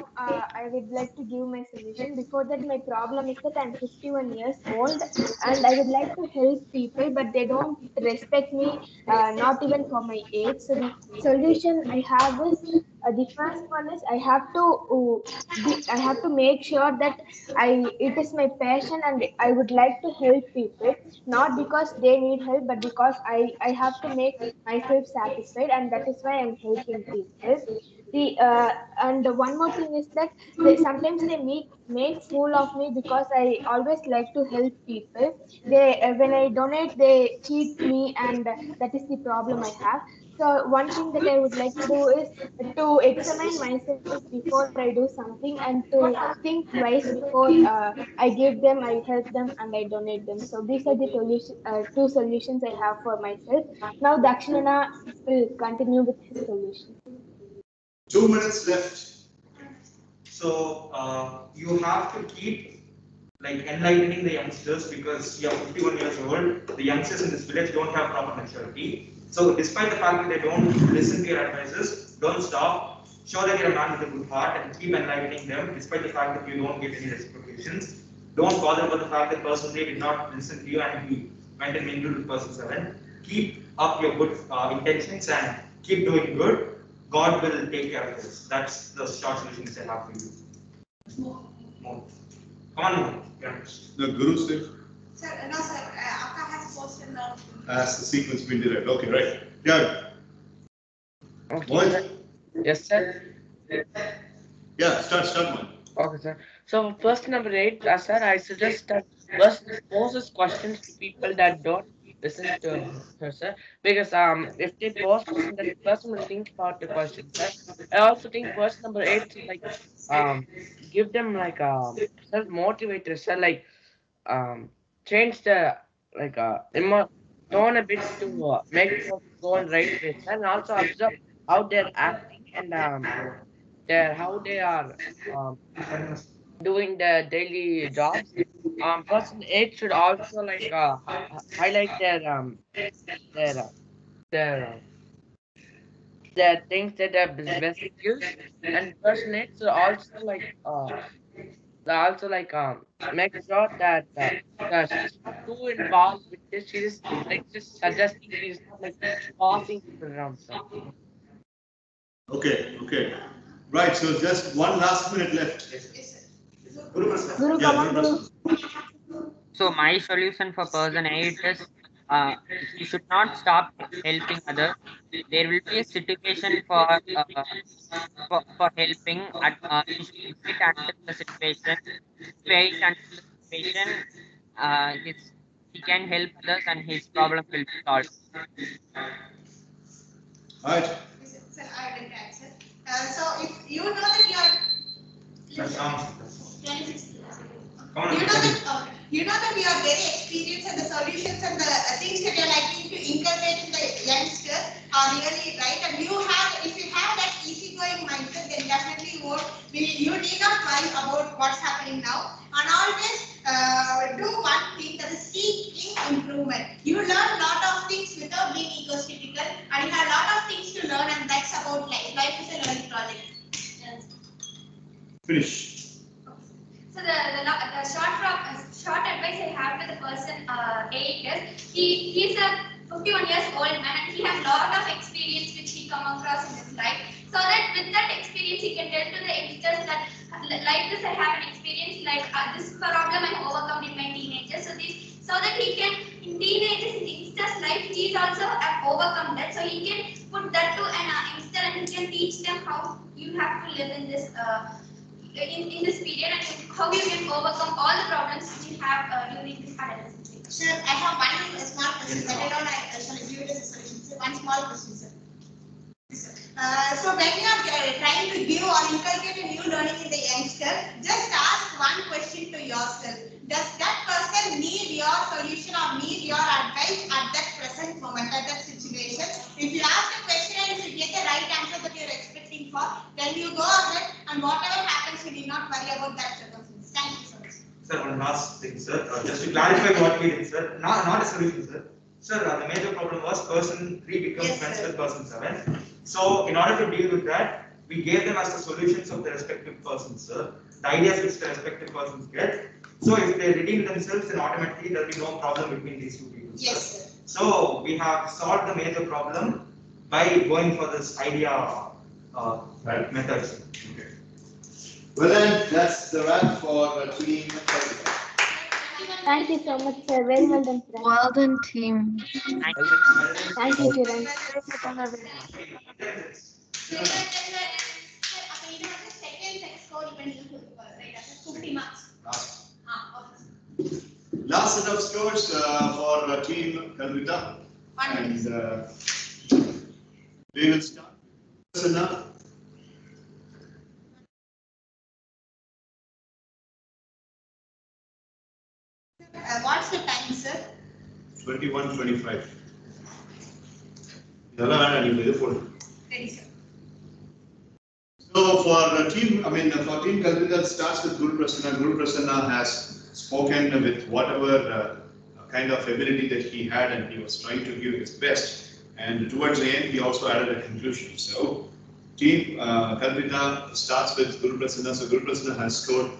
I would like to give my solution. Before that, my problem is that I'm 51 years old and I would like to help people, but they don't respect me, not even for my age. So the solution I have is the first one is I have to make sure that it is my passion and I would like to help people, not because they need help, but because I have to make myself satisfied, and that is why I'm helping people. The and one more thing is that sometimes they make fool of me because I always like to help people. They when I donate, they cheat me, and that is the problem I have. So So one thing that I would like to do is to examine myself before I do something and to think twice before I give them, I help them, and I donate them. So these are the two solutions I have for myself. Now Dakshina will continue with his solution. 2 minutes left. So you have to keep like enlightening the youngsters because you are 51 years old. The youngsters in this village don't have proper maturity. So despite the fact that they don't listen to your advices, don't stop. Show that you're a man with a good heart and keep enlightening them despite the fact that you don't get any reciprocations. Don't bother about the fact that person 3 did not listen to you and he went and mingled with person 7. Keep up your good intentions and keep doing good. God will take care of this. That's the short solutions I have for you. More. Come on, yeah. The Guru said. Sir, no, sir. Akka has posted now. Has the sequence been derived? Okay, right. Yeah. Okay, What? sir. Yes, sir. Yeah, start one. Okay, sir. So first number 8, sir, I suggest that first poses questions to people that don't listen to her, sir. Because if they pose question, then the person will think about the question, sir. I also think person number 8 should like give them like self motivator, sir. Like change the like tone a bit to make the person go in right way, sir. And also observe how they're acting and how they are um doing the daily jobs. Person 8 should also like highlight their uh, their uh, their things that are best skills, and person 8 should also like make sure that she's not too involved with this. She's like just suggesting. She's not like passing people around, sir. Okay. Right, so just 1 last minute left. Guru Prasad. Guru, Yeah, come on, Guru Guru. Prasad. So my solution for person 8 is he should not stop helping others. There will be a situation for helping. He should wait until the situation. Wait until the situation. He can help others and his problem will be solved. Alright. Sir, I will answer. So if you know that you are That's wrong. 26. Come on. You know that you are very experienced and the solutions and the things that you are likely to inculcate in the youngsters are really right. And if you have that easygoing mindset, then definitely you need not worry about what's happening now. And always do one thing, that is seeking improvement. You learn a lot of things without being egotistical, and you have a lot of things to learn, and that's about life. Life is a learning project. Yes. Finish. So the short advice I have to the person 8 is he's a 51 years old man and he has a lot of experience which he come across in his life. So that with that experience he can tell to the youngsters that like this I have an experience, like this problem I overcome in my teenagers. So that he can in teenagers in youngsters life he is also overcome that. So he can put that to an youngster and he can teach them how you have to live in this. In this period and how you can overcome all the problems which you have during this adolescence period. Sir, I have one small question. Later on, I shall give it as a solution. Sir, one small question, sir. So when you are trying to give or inculcate a new learning in the youngster, just ask one question to yourself. Does that person need your solution or need your advice at that present moment, at that situation? If you ask a question and if you get the right answer that you are expecting for, then you go ahead and whatever happens, you need not worry about that circumstance. Thank you so much. Sir, one last thing, sir. Just to clarify what we did, sir. Not a solution, sir. Sir, the major problem was person 3 becomes friends with person 7. So, in order to deal with that, we gave them as the solutions of the respective persons, sir. The ideas which the respective persons get. So, if they redeem themselves, then automatically there will be no problem between these two people. Sir. Yes, sir. So, we have solved the major problem by going for this idea method. Sir. Okay. Well then, that's the wrap for team. Thank you so much, sir. Very well done, sir. Well done, team. Thank you, Kiran. Last set of scores for team Kalvita. And We will start. Prasanna. What's the time, sir? 21:25. இதெல்லாம் வேணாம், நீங்க இது போடுங்க. Ready, sir. So for team Kalpita starts with Guru Prasanna. Guru Prasanna has spoken with whatever kind of ability that he had, and he was trying to give his best. And towards the end, he also added a conclusion. So team Kalpita starts with Guru Prasanna. So Guru Prasanna has scored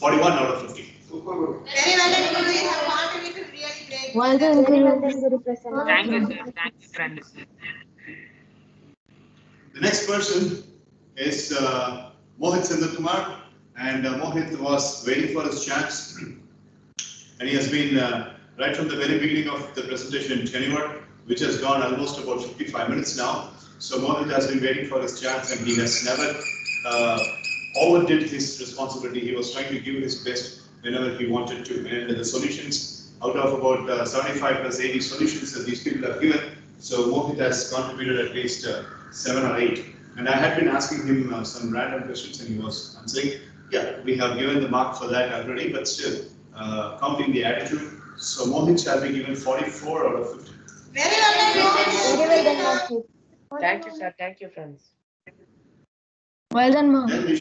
41 out of 50. Super good. Very well done, Guru. You have contributed really great. Well done, Very well Guru. done, Guru Prasanna. Thank you, sir. Thank you, friends. The next person is Mohit Sendakumar, and Mohit was waiting for his chance, and he has been right from the very beginning of the presentation tenure, which has gone almost about 55 minutes now. So Mohit has been waiting for his chance, and he has never overdid his responsibility. He was trying to give his best whenever he wanted to, and the solutions out of about 75 plus 80 solutions that these people have given. So Mohit has contributed at least 7 or 8. And I had been asking him some random questions, and he was answering, yeah, we have given the mark for that already, but still, counting the attitude. So Mohit shall be given 44 out of 50. Very well done, Mohit. Very well done, Mohit. Thank you, sir. Thank you, friends. Well done, Mohit. Then we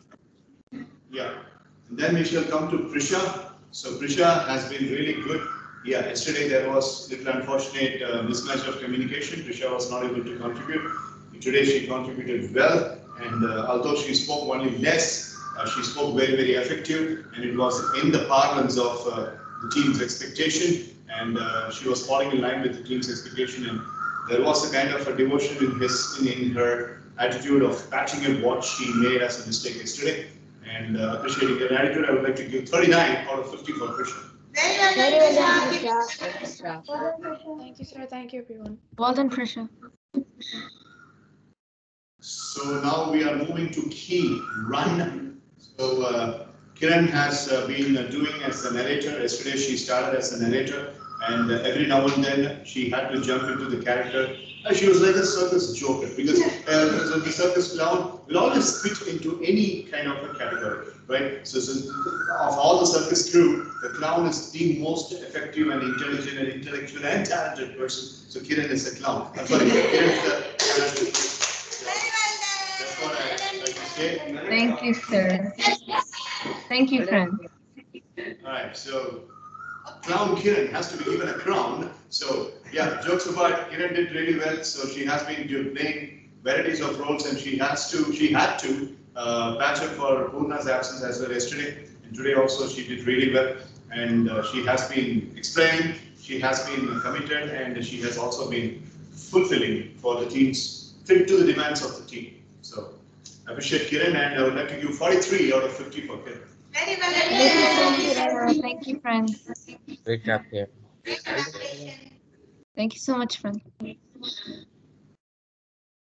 then we shall come to Prisha. So Prisha has been really good. Yeah, yesterday there was little unfortunate mismatch of communication. Prisha was not able to contribute. Today she contributed well, and although she spoke only less, she spoke very, very effective, and it was in the parlance of the team's expectation, and she was falling in line with the team's expectation, and there was a kind of a devotion in her attitude of patching up what she made as a mistake yesterday, and appreciating her attitude. I would like to give 39 out of 50 for Prisha. Very well Very done, well done, Prisha. Prisha. Thank you, sir. Well done, Prisha. Thank you, sir. Thank you, everyone. Well done, Prisha. So now we are moving to key run. So Kiran has been doing as a narrator. Yesterday she started as a narrator, and every now and then she had to jump into the character. She was like a circus joker, because the circus clown will always fit into any kind of a category, right? So of all the circus crew, the clown is the most effective and intelligent and intellectual and talented person. So Kiran is a clown. I'm sorry, Kiran is the Very well done. That's what I like to say. Thank you, sir. Thank you, friend. All right, so Clown Kiran has to be given a crown. So yeah, jokes apart, Kiran did really well. So she has been playing varieties of roles, and she had to patch up for Purna's absence as well yesterday. And today also she did really well, and she has been explaining, she has been committed, and she has also been fulfilling for the teams, fit to the demands of the team. So I appreciate Kiran, and I would like to give 43 out of 50 for Kiran. Very well done. Thank you, friend. Great job here. Thank you so much, friend.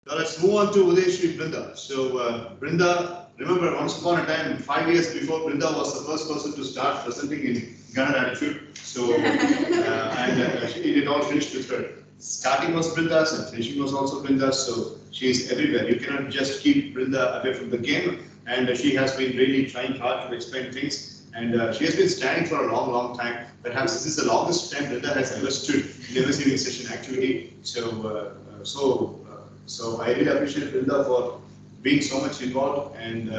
Now let's move on to Udeshri Brinda. So Brinda, remember once upon a time, 5 years before, Brinda was the first person to start presenting in Gunner attitude. So it all finished with her. Starting was Brinda's and finishing was also Brinda's. So she is everywhere. You cannot just keep Brinda away from the game. And she has been really trying hard to explain things. And she has been standing for a long, long time. Perhaps this is the longest time Brinda has ever stood in a receiving session activity. So I really appreciate Brinda for being so much involved, and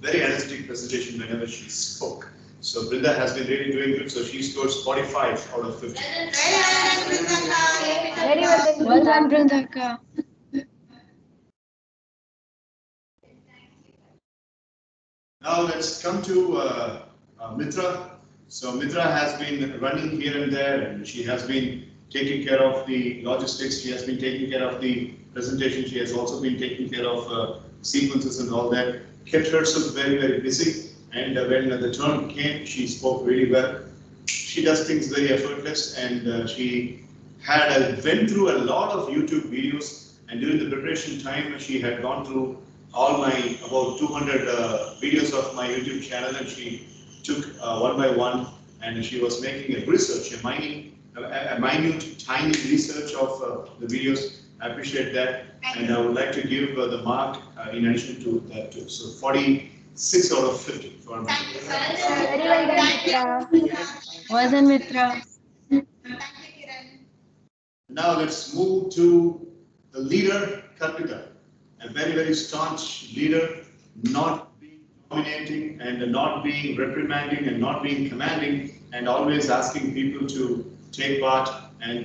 very energetic presentation whenever she spoke. So Brinda has been really doing good. So she scores 45 out of 50. Very well done, Well done, Brindaka. Now let's come to Mitra. So Mitra has been running here and there, and she has been taking care of the logistics. She has been taking care of the presentation. She has also been taking care of sequences and all that. Kept herself very, very busy. And when the turn came, she spoke really well. She does things very effortless, and she went through a lot of YouTube videos. And during the preparation time, she had gone through all my about 200 videos of my YouTube channel, and she took one by one, and she was making a research, a minute, tiny research of the videos, I appreciate that, and I would like to give the mark in addition to that too. So 46 out of 50 for me. Thank you, sir. Very well done, Mitra. Well done, Mitra. Thank you, Kiran. Now let's move to the leader, Kalpita, a very, very staunch leader, not being dominating and not being reprimanding and not being commanding, and always asking people to take part. And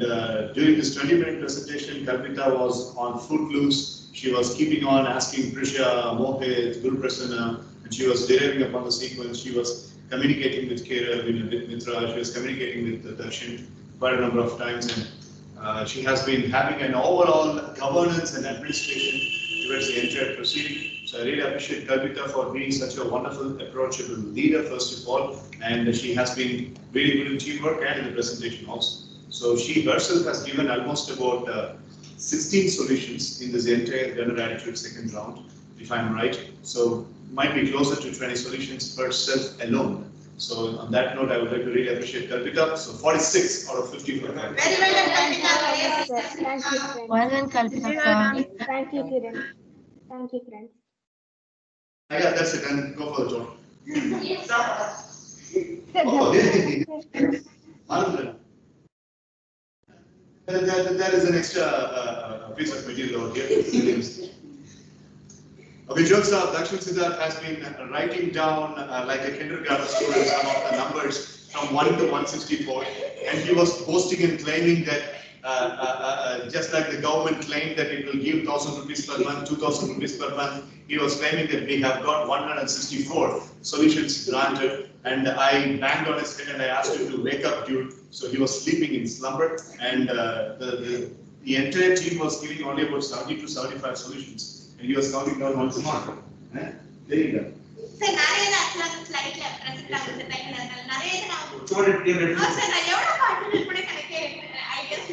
during this 20-minute presentation, Kalpita was on footloose. She was keeping on asking Prisha, Mohit, Guru Prasanna, and she was deriving upon the sequence. She was communicating with Kera, with Mitra, she was communicating with Darshan quite a number of times. And she has been having an overall governance and administration towards the entire proceeding. So I really appreciate Kalpita for being such a wonderful, approachable leader, first of all. And she has been really good in teamwork and in the presentation also. So she herself has given almost about 16 solutions in this entire learner attitude second round, if I'm right. So might be closer to 20 solutions per self alone. So on that note, I would like to really appreciate Kalpita. So 46 out of 50 for her. Very well done, Kalpita. Yes, sir. Thank you, friends. Well done, Kalpita. Thank you, Kiran. Thank you, friends. Yeah, that's it. And go for the tour. Yes. Oh, yeah. There is an extra piece of material over here. Okay, jokes are, Dakshin Siddharth has been writing down like a kindergarten student some of the numbers from 1 to 164, and he was boasting and claiming that just like the government claimed that it will give 1,000 rupees per month, 2,000 rupees per month, he was claiming that we have got 164 solutions granted, and I banged on his head and I asked him to wake up, dude. So he was sleeping in slumber, and the entire team was giving only about 70 to 75 solutions. And he was counting down once a month. There you go. Sir, நிறைய actually slide ல present ஆகுது டைம்ல நிறைய நான் Sir, நான் எவ்வளவு confident கூட எனக்கு I guess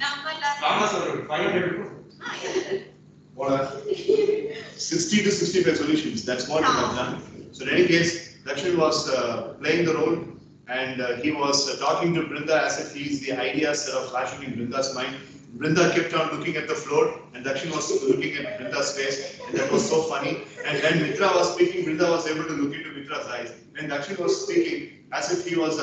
நம்பர்ல ஆமா sir 500 What 60 to 65 solutions. That's what we have done. So in any case, Dakshin was playing the role, and he was talking to Brinda as if he's the ideas that are flashing in Brinda's mind. Brinda kept on looking at the floor, and Dakshin was looking at Brinda's face, and that was so funny. And when Mitra was speaking, Brinda was able to look into Mitra's eyes. When Dakshin was speaking, as if he was a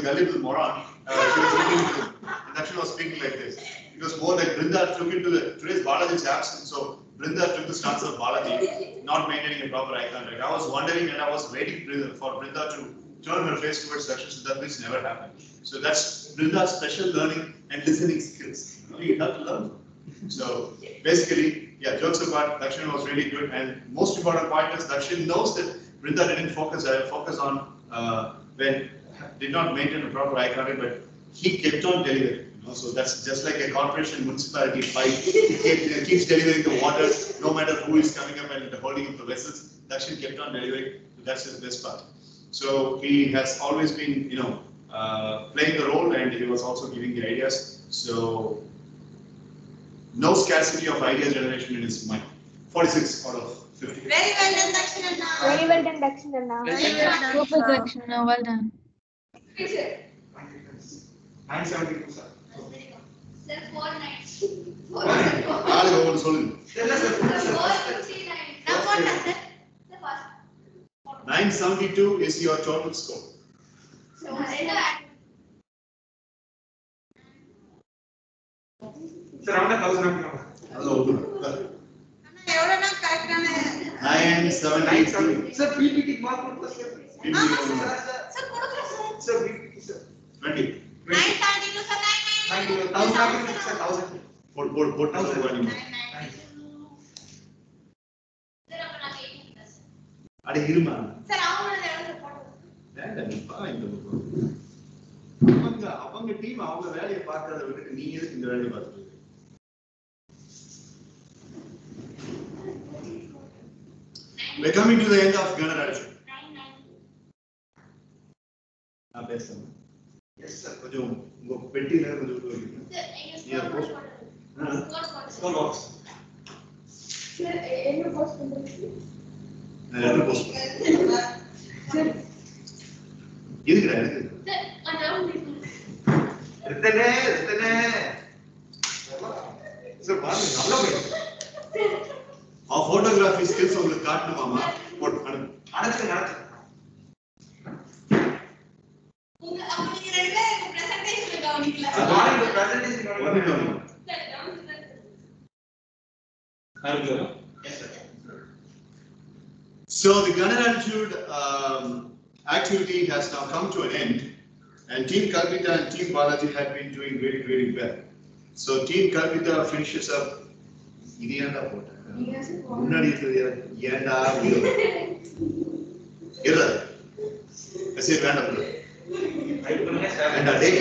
gullible moron, she was looking into him. And Dakshin was speaking like this. It was more like Brinda took into today's Balaji's absence, so Brinda took the stance of Balaji, not maintaining a proper eye contact. I was wondering, and I was waiting for Brinda to turn her face towards Dakshin, so that this never happened. So that's Brinda's special learning and listening skills. You have to learn. So basically, yeah, jokes apart, Dakshin was really good, and most important point is Dakshin knows that Brinda didn't focus on when did not maintain a proper eye contact, but he kept on delivering. So that's just like a corporation municipality fight. He keeps delivering the water, no matter who is coming up and holding up the vessels. Dakshin kept on delivering. So that's his best part. So he has always been, playing the role, and he was also giving the ideas. So no scarcity of idea generation in his mind. 46 out of 50. very well done, Dakshin. Very well done, Dakshin. Super, Dakshin. Well done. 972 sir. Sir, 4 nights. ஆளுங்க ஒவ்வொரு சொல்லுங்க. இல்ல sir Sir, 469. நான் போட்டேன் sir. The first. 972 is your total score. So, ரெண்டு sir அவன 1000 ஆமா அது ஒன்று. அண்ணா எவ்வளவுனா கரெக்டான 972. சார் பிபிடி மார்க் கொடுத்தா சார் சார் கொடுக்குறேன் சார். சார் பிபிடி சார் 20. 972 சார் 1000 சார் 1000 போட் 1000 வாங்கி. Sir, அப்ப நான் 18 plus. அட இருமா. சார் அவங்களோட எவ்வளவு போடுறது? வேண்டாம், நீ பாருங்க. அவங்க டீம் அவங்க வேலையை பார்க்கறத விட்டு நீ எதுக்கு இந்த வேலையை பார்த்துட்டு இருக்க? We're coming to the end of Gunnar Attitude. 990. நான் பேசுறேன். எஸ் சார் கொஞ்சம் உங்க பெட்டியில கொஞ்சம் உள்ள வைங்க. Sir, எங்க Yeah, score post. போடுறது. ஸ்கோர் பாக்ஸ் Sir, என்ன போஸ்ட் பண்றது? நான் எப்படி போஸ்ட் பண்ணுறேன்? எதுக்குடா எதுக்கு? Sir, அதான் ரித்தனே போடு அனத்து அப்ப நீங்க ரெண்டு பேரும் பிரசன்டேஷன் கவனிக்கல. நாளைக்கு பிரசன்டேஷன் கவனிக்கணும். Yes, sir. So the gunner attitude activity has now come to an end, and Team Kalpita and Team Balaji had been doing very, very well. So Team Kalpita finishes up. Idiyanda pota. Munnadi irudhiya yenda irra. Kasi vanda pura. Right பண்ணுங்க sir. And a day.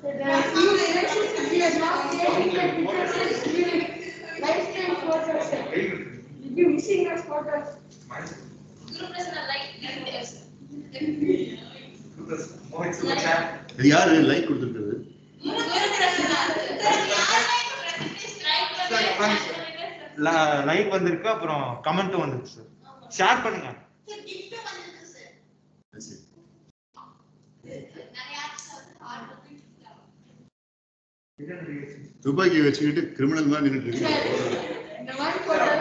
So there are few elections we are not getting the pictures during lifetime photos. Did you missing those photos? Guru Prasanna like videos. Mohit sugar sir. இது யாரு like கொடுத்துருக்குது? Guru Prasanna. Like வந்திருக்கு, அப்புறம் கமெண்ட்டும் வந்திருக்கு sir. Share பண்ணுங்க. துப்பாக்கி வச்சுக்கிட்டு criminal மாதிரி நின்னுட்டு இருக்கு. இந்த மாதிரி photos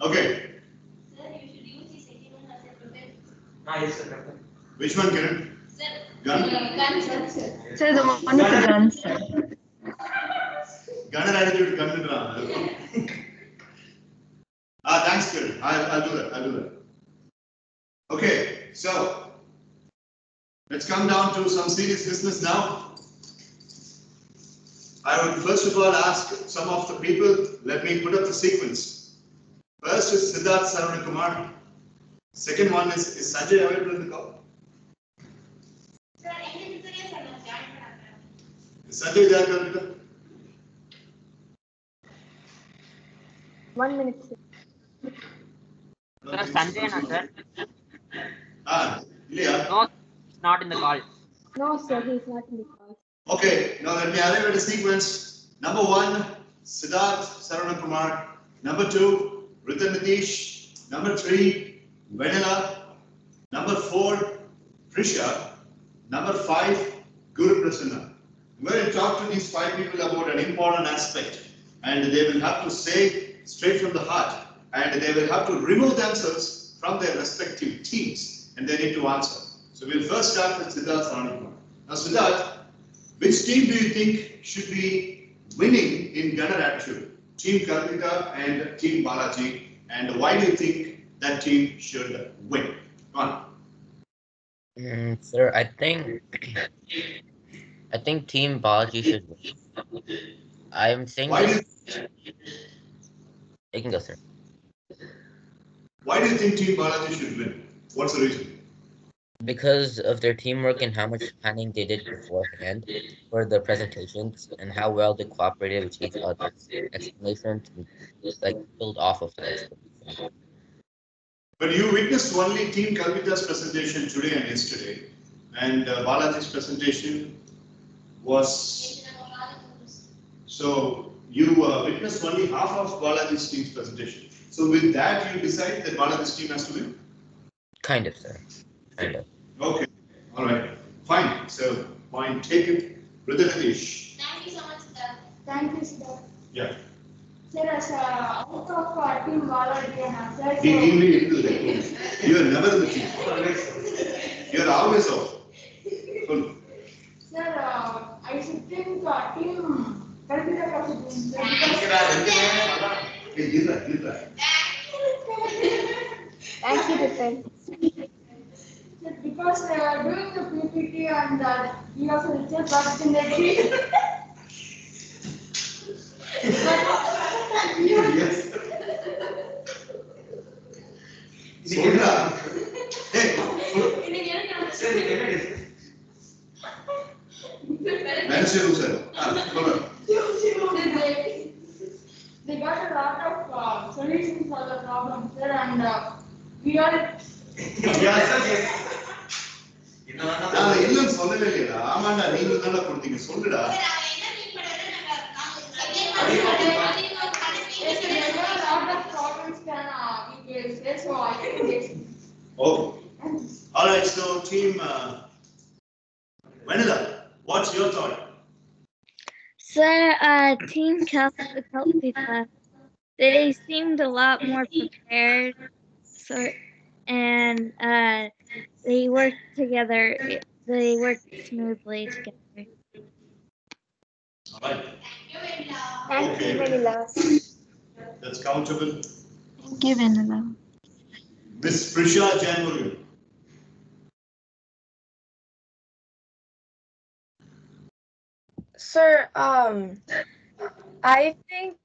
Okay. Sir, you should use the second one as a protect. Yes sir. Which one, Kiran? Sir, Gun. gun, sir. Sir, the one with the gun, sir. Gunner attitude, gun. Thanks, Kiran. I'll do that. Okay, so let's come down to some serious business now. I would first of all ask some of the people, let me put up the sequence. First is Siddharth Saravakumar. Second one is Sanjay available in the call? Sir, any tutorials are not join பண்ணாங்க. Is Sanjay there? 1 minute, sir. Sir, Sanjay na sir. Ilya? No, he's not in the call. No, sir, he's not in the class. Okay, now let me arrive at a sequence. Number 1, Siddharth Saravakumar. Number 2, Ritan Nitish. Number 3, Vanilla. Number 4, Prisha. Number 5, Guru Prasanna. I'm going to talk to these 5 people about an important aspect, and they will have to say straight from the heart, and they will have to remove themselves from their respective teams, and they need to answer. So we'll first start with Siddharth Saravakumar. Now, Siddharth, which team do you think should be winning in gunner attitude? Team Kalpita and Team Balaji, and why do you think that team should win? Come on. Sir, I think Team Balaji should win. I'm saying Why do this. you, You can go, sir. why do you think Team Balaji should win? What's the reason? Because of their teamwork and how much planning they did beforehand for the presentations and how well they cooperated with each other's explanations and like build off of their explanation. But you witnessed only Team Kalpita's presentation today and yesterday, and Balaji's presentation was. So you witnessed only half of Balaji's team's presentation. So with that, you decide that Balaji's team has to win? Kind of, sir. Kind of. Okay, all right, fine. So point taken. Ritan Nitish. Thank you so much, sir. Thank you, sir. Yeah. Sir, as out of team volunteer, sir. You are never in the team. You are always out. Sir, I should think team Kalpita should win, sir. Thank you, Ritan. Because they are doing the PPT and he also just got in the tree. Yes. Solra. Hey. Manager sir. They got a lot of solutions for the problem, sir, and we are. நான் இல்லன்னு சொல்லவே இல்லையா? ஆமாண்டா, நீங்க தானே கொடுத்தீங்க, சொல்லுடா. Oh, all right. So, team Vanilla, what's your thought? Sir, Team Kalpita, they seemed a lot more prepared, so and they worked together. They worked smoothly together. All right. Thank you, Okay. Vanilla. That's countable. Thank you, Vanilla. Miss Prisha January. Sir, I think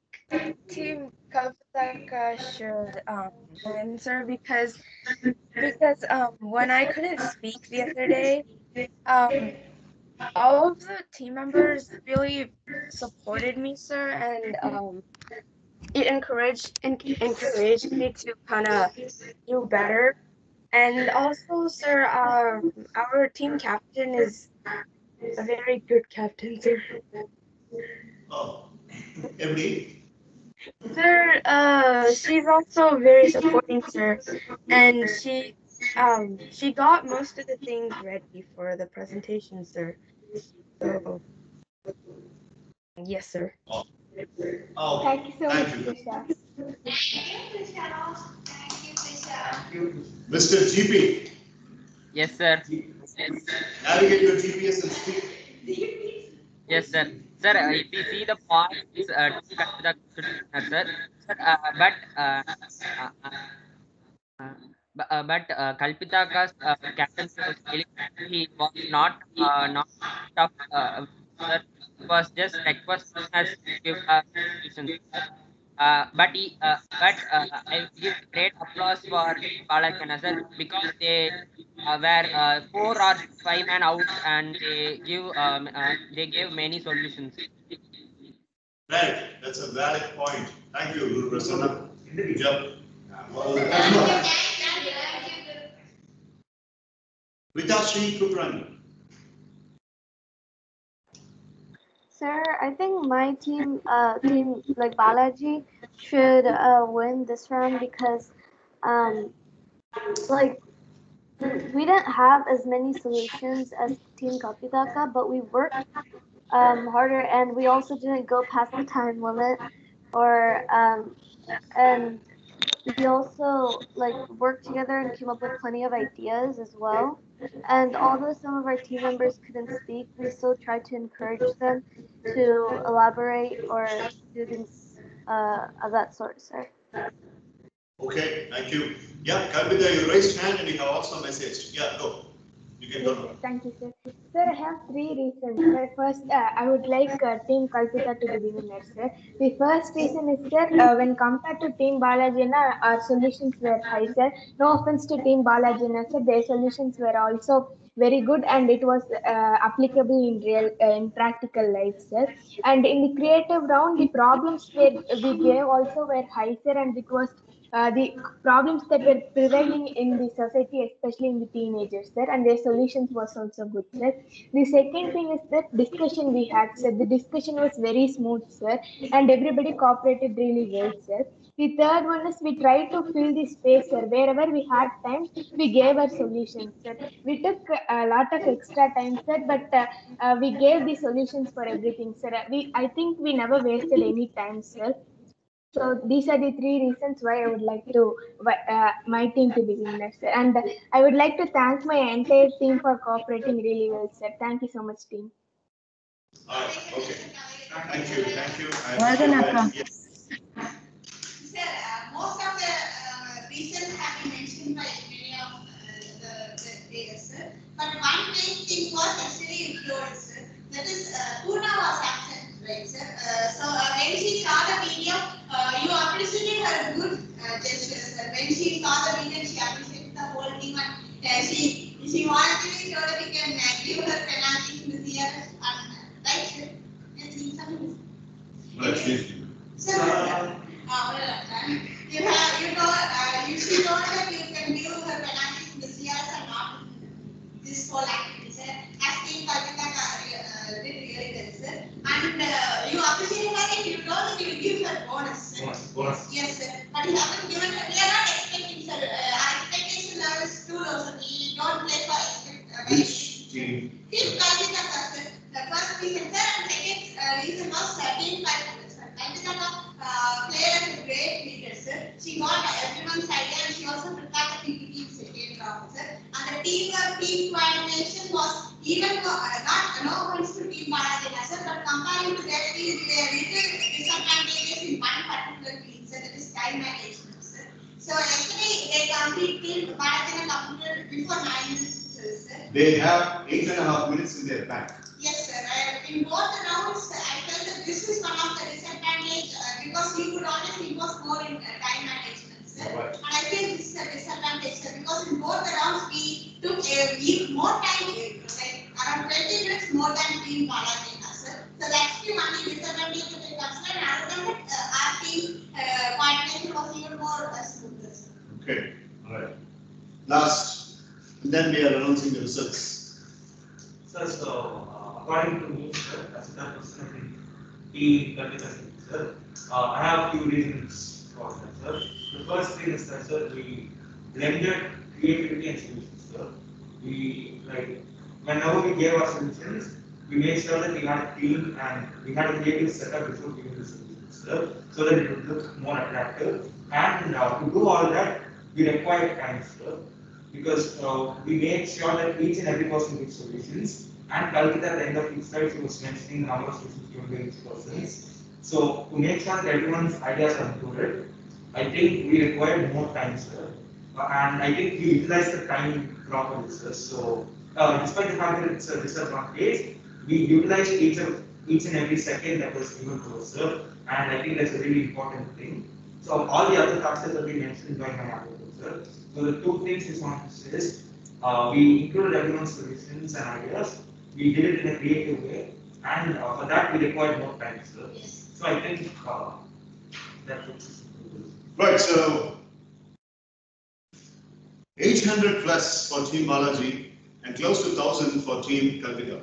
Team Kalpataka should win, sir, because when I couldn't speak the other day, um all of the team members really supported me, sir, and it encouraged me to kind of do better. And also, sir, our team captain is a very good captain, sir. Oh, MD. Sir, she's also very supporting, sir, and she got most of the things ready for the presentation, sir. So, yes, sir. Oh. Thank you so much, Thank you. Prisha. Thank you. Mr. GP. Yes, sir. Navigate your GPS and speak. Yes, sir. Sir, if you see the points, Team Kalpita should win, sir. Sir, uh, uh, but Kalpitaka's captaincy was really good. He was not tough, sir. He was just requesting us to give solutions, sir. I will give great applause for Balajana, sir, because they were 4 or 5 men out and they gave many solutions. Right. That's a valid point. Thank you, Guru Prasanna. Good job. Vitashri Kuprani. Sir, I think my team like Balaji should win this round because um like we didn't have as many solutions as Team Kapitaka, but we worked harder and we also didn't go past the time limit or and we also like worked together and came up with plenty of ideas as well. And although some of our team members couldn't speak, we still tried to encourage them to elaborate or do things of that sort, sir. Okay, thank you. Yeah, Kalpita, you raised hand and you have also messaged. Yeah, go. You can go Yes, now. thank you, sir. Sir, I have three reasons. Sir, first, I would like Team Kalpita to be the winner, sir. The first reason is, sir, when compared to Team Balajina, our solutions were high, sir. No offense to Team Balajina, sir, their solutions were also very good and it was applicable in real, in practical life, sir. And in the creative round, the problems were we gave also were high, sir, and it was the problems that were prevailing in the society, especially in the teenagers, sir, and their solutions was also good, sir. The second thing is that discussion we had, sir. The discussion was very smooth, sir, and everybody cooperated really well, sir. The third one is we tried to fill the space, sir. Wherever we had time, we gave our solutions, sir. We took a lot of extra time, sir, but we gave the solutions for everything, sir. I think we never wasted any time, sir. So these are the three reasons why I would like to my team to be winners, sir. And I would like to thank my entire team for cooperating really well, sir. Thank you so much, team. All right, okay. Thank you, thank you. Well done, Akka. Yes. Sir, most of the reasons have been mentioned by many of the players, sir. But one main thing was actually ignored, sir. That is, Puna was absent, right, sir? When she saw the video, you appreciated her good gestures, sir. When she saw the video, she appreciated the whole team and she wanted to be sure that we can give her penalties in this year. Right, sir? Yes, But she's. Sir, she told that you can give her penalties this year and not this whole activity, sir. As Team Kalpita did really well, sir. And you appreciate her if you told that you give her bonus, sir. Bonus. Yes, sir. But you haven't given her. We are not expecting, sir. Our expectation level is too low, sir. We don't play for Which team? Team Kalpita, sir. The first reason, sir, and second, reason was team calculus. Kalpita played as a great leader, sir. She got everyone's idea and she also prepared the PPT in second round, sir. And the team coordination was even not no points to team Bharatena, sir, but comparing to that team, there are little disadvantages in one particular team, sir, that is time management, sir. So actually, they complete team Bharatena completed before 9 minutes, sir. They have 8.5 minutes in their bank. Yes, sir. In both rounds, I felt that this is one of the disadvantage because he could honestly was more in time management, sir. Right. And I think this is a disadvantage, sir, because in both the rounds we took more time, like around 20 minutes more than team Balatina, sir. So that's the only disadvantage that I consider. And other than that, our team coordination was even more smoother, sir. Okay, all right. Last, and then we are announcing the results. Sir, so according to me, sir, as a person in team cultivation, sir, I have few reasons for that, sir. The first thing is that, sir, we blended creativity and solutions, sir. We, like, whenever we gave our solutions, we made sure that we had a team and we had a creative setup before giving the solutions, sir, so that it would look more attractive. And to do all that, we required time, sir, because we made sure that each and every person gives solutions. And Kalkita at the end of each slide, she was mentioning number of solutions given by each person. So to make sure that everyone's ideas are included, I think we required more time, sir. And I think we utilized the time properly, sir. So despite the fact that it's a disadvantage, we utilized each and every second that was given to us, sir. And I think that's a really important thing. So all the other factors have been mentioned by my article, sir. So the two things we want to say is we included everyone's solutions and ideas. We did it in a creative way, and for that we required more time, sir. Yes. So I think that would. Right, so 800 plus for Team Balaji and close to 1000 for Team Kalpita.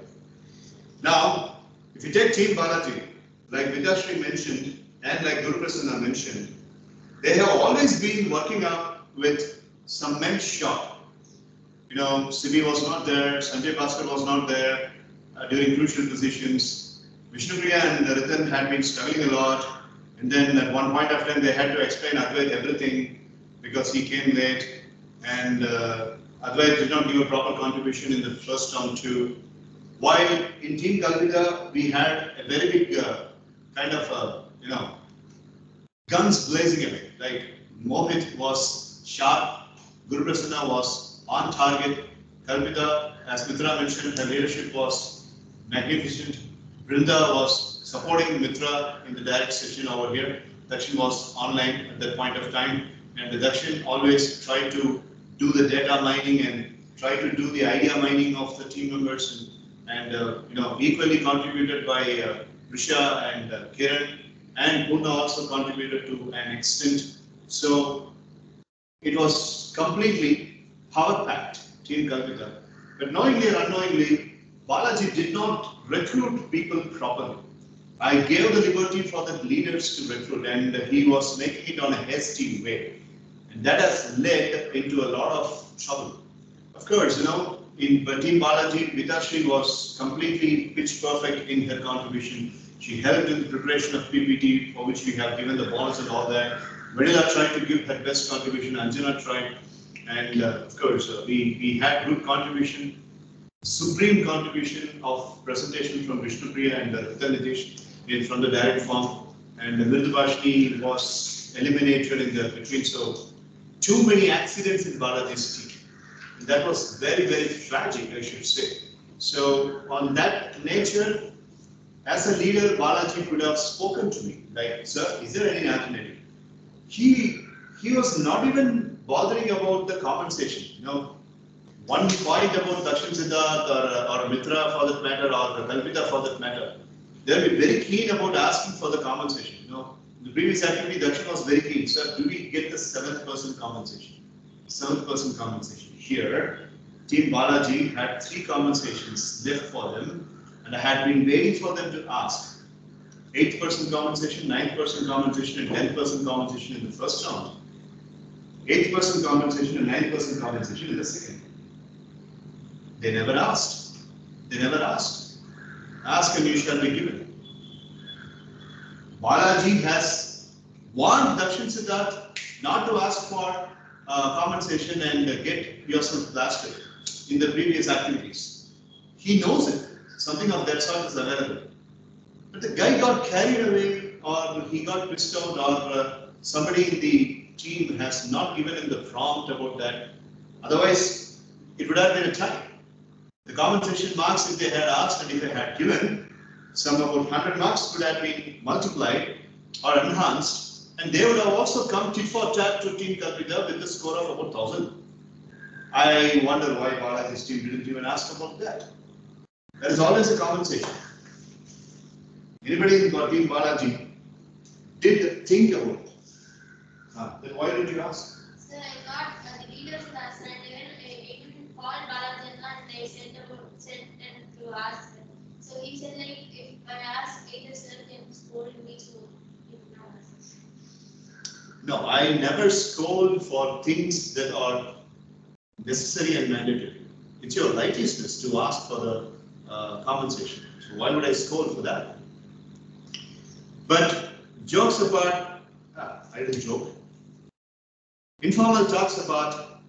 Now, if you take Team Balaji, like Vidashri mentioned and like Guru Prasanna mentioned, they have always been working up with some men short. You know, Sibi was not there, Sanjay Bhaskar was not there during crucial positions. Vishnupriya and Ritan had been struggling a lot, and then at one point of time they had to explain Advait everything because he came late, and Advait did not give a proper contribution in the first round too. While in Team Kalpita we had a very big kind of guns blazing away. Like Mohit was sharp, Guru Prasanna was on target, Kalpita, as Mitra mentioned, her leadership was magnificent. Brinda was supporting Mitra in the direct session over here. Dakshin was online at that point of time, and the Dakshin always tried to do the data mining and try to do the idea mining of the team members, and equally contributed by Risha and Kiran, and Puna also contributed to an extent. So it was completely power-packed, Team Kalpita. But knowingly or unknowingly, Balaji did not recruit people properly. I gave the liberty for the leaders to recruit, and he was making it on a hasty way. And that has led into a lot of trouble. Of course, in Team Balaji, Vidashri was completely pitch perfect in her contribution. She helped in the preparation of PPT, for which we have given the bonus and all that. Vanilla tried to give her best contribution, Anjana tried, and of course, we had good contribution, supreme contribution of presentation from Vishnupriya and Nitish from the direct form, and Mridubashni was eliminated in the between. So, too many accidents in Balaji's team. And that was very, very tragic, I should say. So, on that nature, as a leader, Balaji could have spoken to me, like, sir, is there any alternative? He was not even bothering about the compensation. One point about Dakshin Siddharth or Mitra for that matter, or Kalpita for that matter, they'll be very keen about asking for the compensation. The previous activity, Dakshin was very keen. Sir, do we get the 7th compensation? 7th compensation. Here, Team Balaji had 3 compensations left for them, and I had been waiting for them to ask. 8% compensation, 9% compensation, and 10% compensation in the first round. 8% compensation and 9% compensation in the second. They never asked. They never asked. Ask and you shall be given. Balaji has warned Dakshin Siddharth not to ask for compensation and get yourself blasted in the previous activities. He knows it. Something of that sort is available. But the guy got carried away, or he got pissed out, or somebody in the team has not given him the prompt about that. Otherwise, it would have been a tie. The compensation marks, if they had asked and if they had given, some about 100 marks could have been multiplied or enhanced, and they would have also come tit for tat to Team Kalpita with a score of about 1000. I wonder why Balaji's team didn't even ask about that. There is always a compensation. Anybody in Team Balaji did think about it. Then why did you ask? Sir, I got the leaders last night, even called Balaji and they said them to ask. So he said, like, if I ask either sir can scold me, so he will not ask. No, I never scold for things that are necessary and mandatory. It's your righteousness to ask for the compensation. So why would I scold for that? But jokes apart, I didn't joke. Informal talks about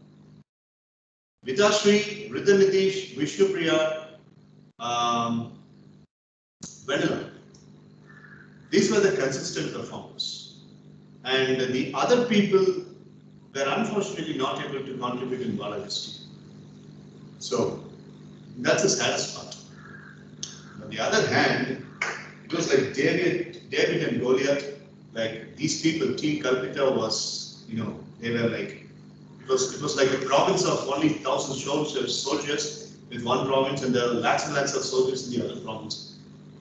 Vitashri, Riddhanitish, Vishnupriya, Vanilla. These were the consistent performers. And the other people were unfortunately not able to contribute in Balaji's team. So that's the saddest part. On the other hand, it was like David and Goliath. Like these people, Team Kalpita was, they were like, it was like a province of only 1,000 soldiers with one province, and there are lakhs and lakhs of soldiers in the other province.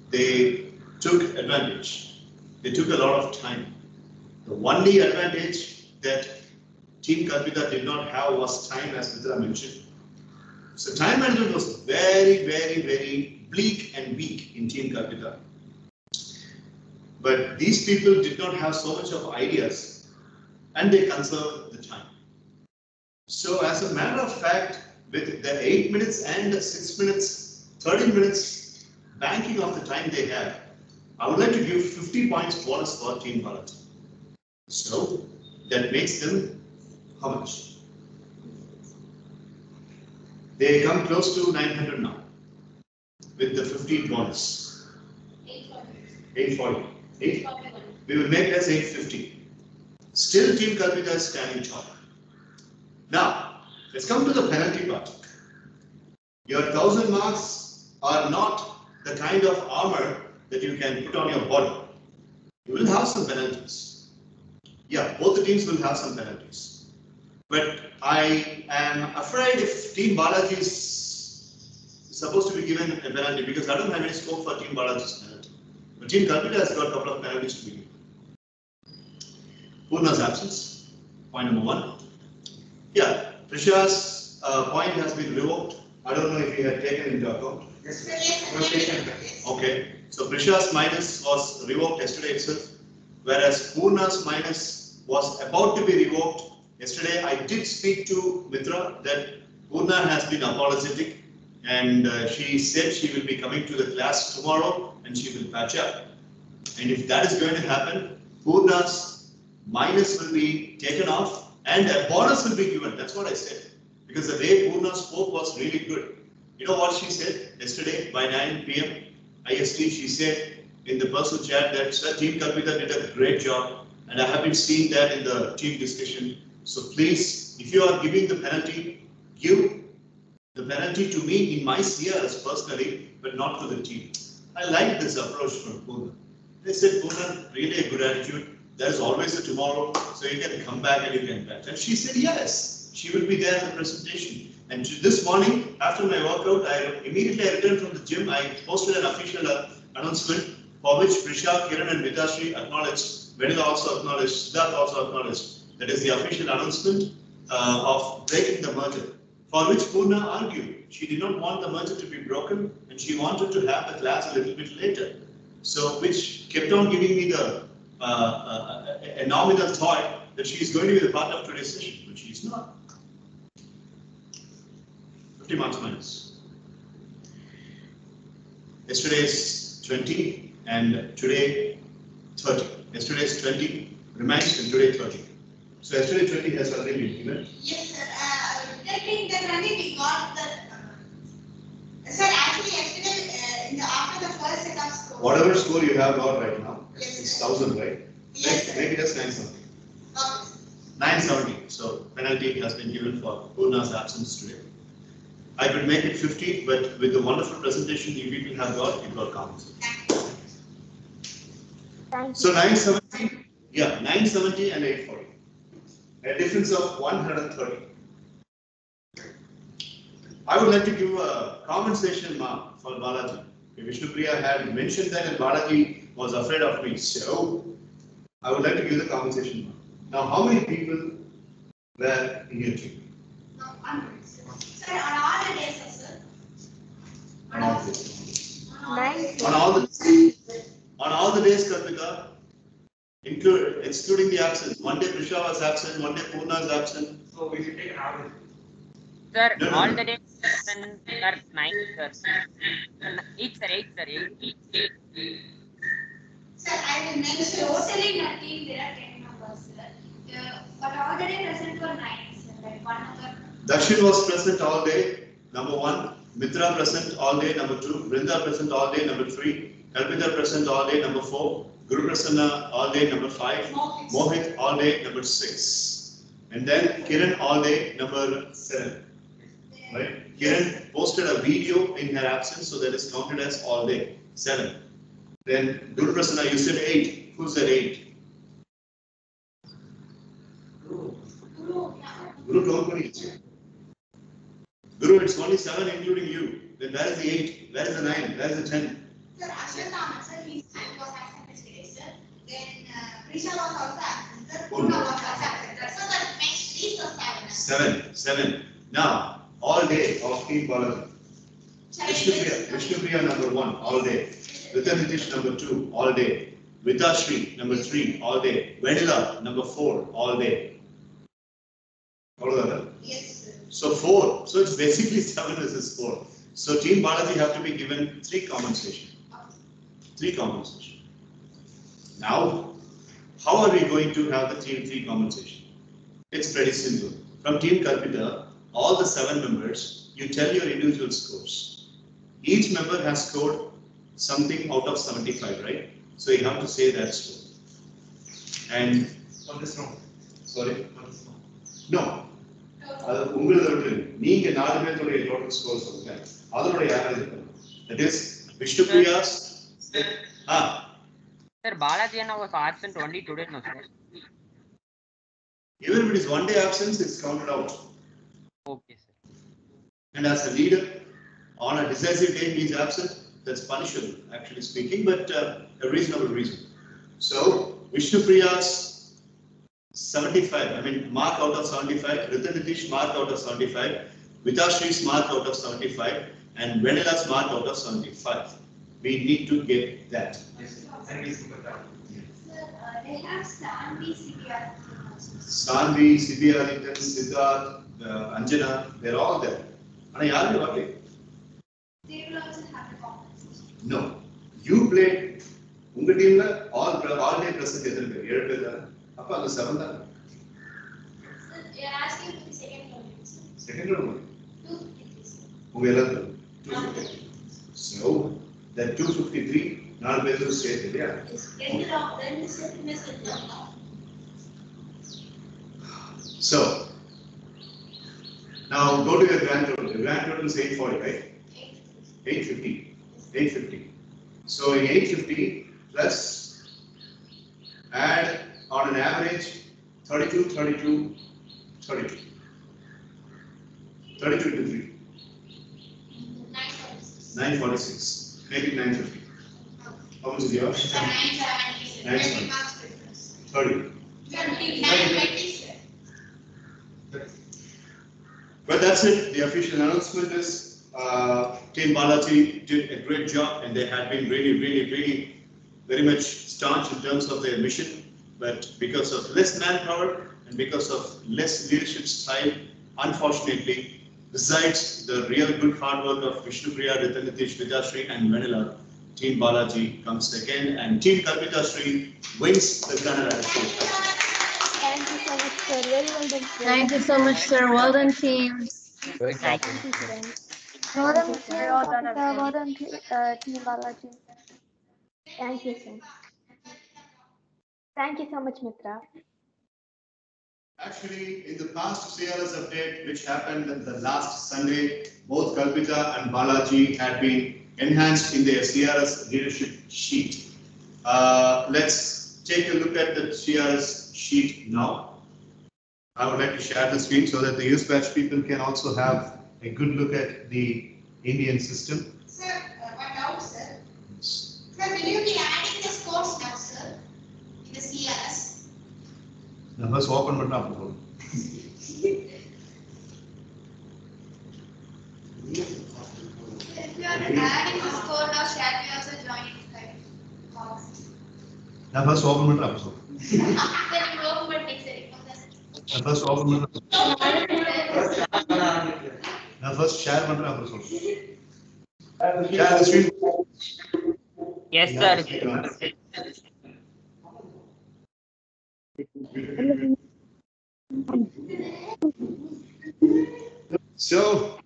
They took advantage. They took a lot of time. The only advantage that Team Kalpita did not have was time, as Mitra mentioned. So time management was very, very, very bleak and weak in Team Kalpita. But these people did not have so much of ideas, and they conserved the time. So as a matter of fact, with the 8 minutes and 6 minutes, 13 minutes banking of the time they had, I would like to give 50 points bonus for Team Bharat. So that makes them how much? They come close to 900 now with the 15 bonus. 840. 840. We will make this 850. Still Team Kalpita is standing top. Now, let's come to the penalty part. Your 1000 marks are not the kind of armor that you can put on your body. You will have some penalties. Yeah, both the teams will have some penalties. But I am afraid if Team Balaji is supposed to be given a penalty, because I don't have any scope for Team Balaji's penalty. But Team Kalpita has got a couple of penalties to be given. Purna's absence, point number 1. Yeah, Prisha's point has been revoked. I don't know if you had taken into account. Yes. Okay, so Prisha's minus was revoked yesterday itself, whereas Purna's minus was about to be revoked. Yesterday, I did speak to Mitra that Purna has been apologetic, and she said she will be coming to the class tomorrow and she will patch up. And if that is going to happen, Purna's minus will be taken off and a bonus will be given. That's what I said. Because the way Purna spoke was really good. You know what she said yesterday by 9 p.m. IST? She said in the personal chat that Team Kalpita did a great job, and I have been seeing that in the team discussion. So please, if you are giving the penalty, give the penalty to me in my CRS personally, but not to the team. I like this approach from Purna. They said, Purna, really a good attitude. There is always a tomorrow, so you can come back and you can bet. And she said yes, she will be there in the presentation. And this morning, after my workout, I returned from the gym. I posted an official announcement for which Prisha, Kiran and Vitashri acknowledged, Vanilla also acknowledged, Siddharth also acknowledged. That is the official announcement of breaking the merger, for which Purna argued. She did not want the merger to be broken and she wanted to have the class a little bit later. So, which kept on giving me the a nominal thought that she is going to be the part of today's session, but she is not. 50 marks minus. Yesterday is 20 and today 30. Yesterday is 20, remains, and today 30. So yesterday 20 has already been given. Yes, sir. Taking the running, we got the. Sir, actually, yesterday, after the first set of scores. Whatever score you have got right now, yes, it's 1000, right? Yes, make it as 970. Okay. 970. So penalty has been given for Purna's absence today. I could make it 50, but with the wonderful presentation you people have got, it got compensated. So 970, yeah, 970 and 840. A difference of 130. I would like to give a compensation mark for Balaji. Vishnupriya had mentioned that and Balaji was afraid of me, so I would like to give the compensation mark. Now, how many people were in your team? No, 100. Sir, on all the days, sir. On all the days. On all the days, Kartika, excluding the absence. One day Prisha was absent, one day Purna is absent. So we should take an average. Sir, No, no, all no. the days sir 9, sir. 8, sir, 8, sir, 8. Sir, I will mention totally nothing. There are 10 numbers, sir. But already present were 9, sir. Like 1 number. Darshan was present all day, number 1. Mitra present all day, number 2. Brinda present all day, number 3. Kalpita present all day, number 4. Guru Prasanna all day, number 5. Mohit all day, number 6. And then Kiran all day, number 7. Right? Kiran posted a video in her absence, so that is counted as all day, 7. Then Guru Prasanna, you said 8. Who said 8? Guru told me it's you. Guru, it's only 7 including you. Then where is the 8? Where is the 9? Where is the 10? Sir, Ashwatthama, sir, his hand was absent yesterday, sir. Then Prisha was also absent, sir. Purna was also absent, sir. So that makes 3 or 7. 7. Now, all day of Team Balaji. Vishnupriya number 1, all day. Vitanitish number 2, all day. Vitashri number 3, all day. Vanilla number 4, all day. Follow that? Yes, sir. So 4. So it's basically 7 versus 4. So Team Balaji have to be given 3 compensation. 3 compensation. Now, how are we going to have the team 3 compensation? It's pretty simple. From Team Kalpita, all the 7 members, you tell your individual scores. Each member has scored something out of 75, right? So you have to say that score. And On this round. sorry? On this round. No. உங்களது விட்டு நீங்க 4 பேருடைய total score சொல்லுங்க. அதோட average பண்ணுங்க. That is Vishnupriya's. Sir, Balaji was absent only today, no, sir. Even if it is 1 day absence, it's counted out. Okay, sir. And as a leader, on a decisive day he is absent, that's punishable, actually speaking, but a reasonable reason. So, Vishnupriya's 75, I mean, mark out of 75, Ritanitish mark out of 75, Vitashri's mark out of 75, and Vanilla's mark out of 75. We need to get that. Yes. And we super that. Sir, they have Sanvi CPR. Sanvi, Siddharth, Siddharth, Anjana, they're all there. And I argue about it. They will also have the compensation. No. You played, unga team all day present எத்தனை பேர் 7 பேர் தான அப்ப அந்த 7 தான் Sir, you are asking for the second round, sir. second round 253, sir. உங்க எல்லாரும் 253 so that 253 நாலு பேரும் சேர்த்து இல்லையா Yes, then the second is the round. so now go to your grand total. The grand total is 840, right? 850. So in 850 plus add on an average 32 into 3. 946. Make it 950. How much is yours? 970. 970. 30. 29, sir. But that's it. The official announcement is Team Balaji did a great job and they had been really very much staunch in terms of their mission. But because of less manpower and because of less leadership style, unfortunately, besides the real good hard work of Vishnupriya, Ritanitish, Vitashri and Vanilla, Team Balaji comes second, and Team Kalpita Sri wins the Gunner attitude. Thank you so much, sir. Very well done, sir. Thank you so much, sir. Well done, team. Great job. Thank you, friends. Well Thank done, you, sir. Team Well done, Kapita. Well everyone. done, Team Balaji. Thank you, sir. Thank you so much, Mitra. Actually, in the past CRS update, which happened the last Sunday, both Kalpita and Balaji had been enhanced in their CRS leadership sheet. Let's take a look at the CRS sheet now. I would like to share the screen so that the use batch people can also have a good look at the Indian system. Sir, one doubt, sir. Sir, will you be adding the scores now, sir, in the CRS? Now, first open button up. If you are adding the score now, shall we also join it? Now, first open button up. Then you go but takes it. Now, first open button up. Now, first share button up. Share the screen. Yes, sir. So,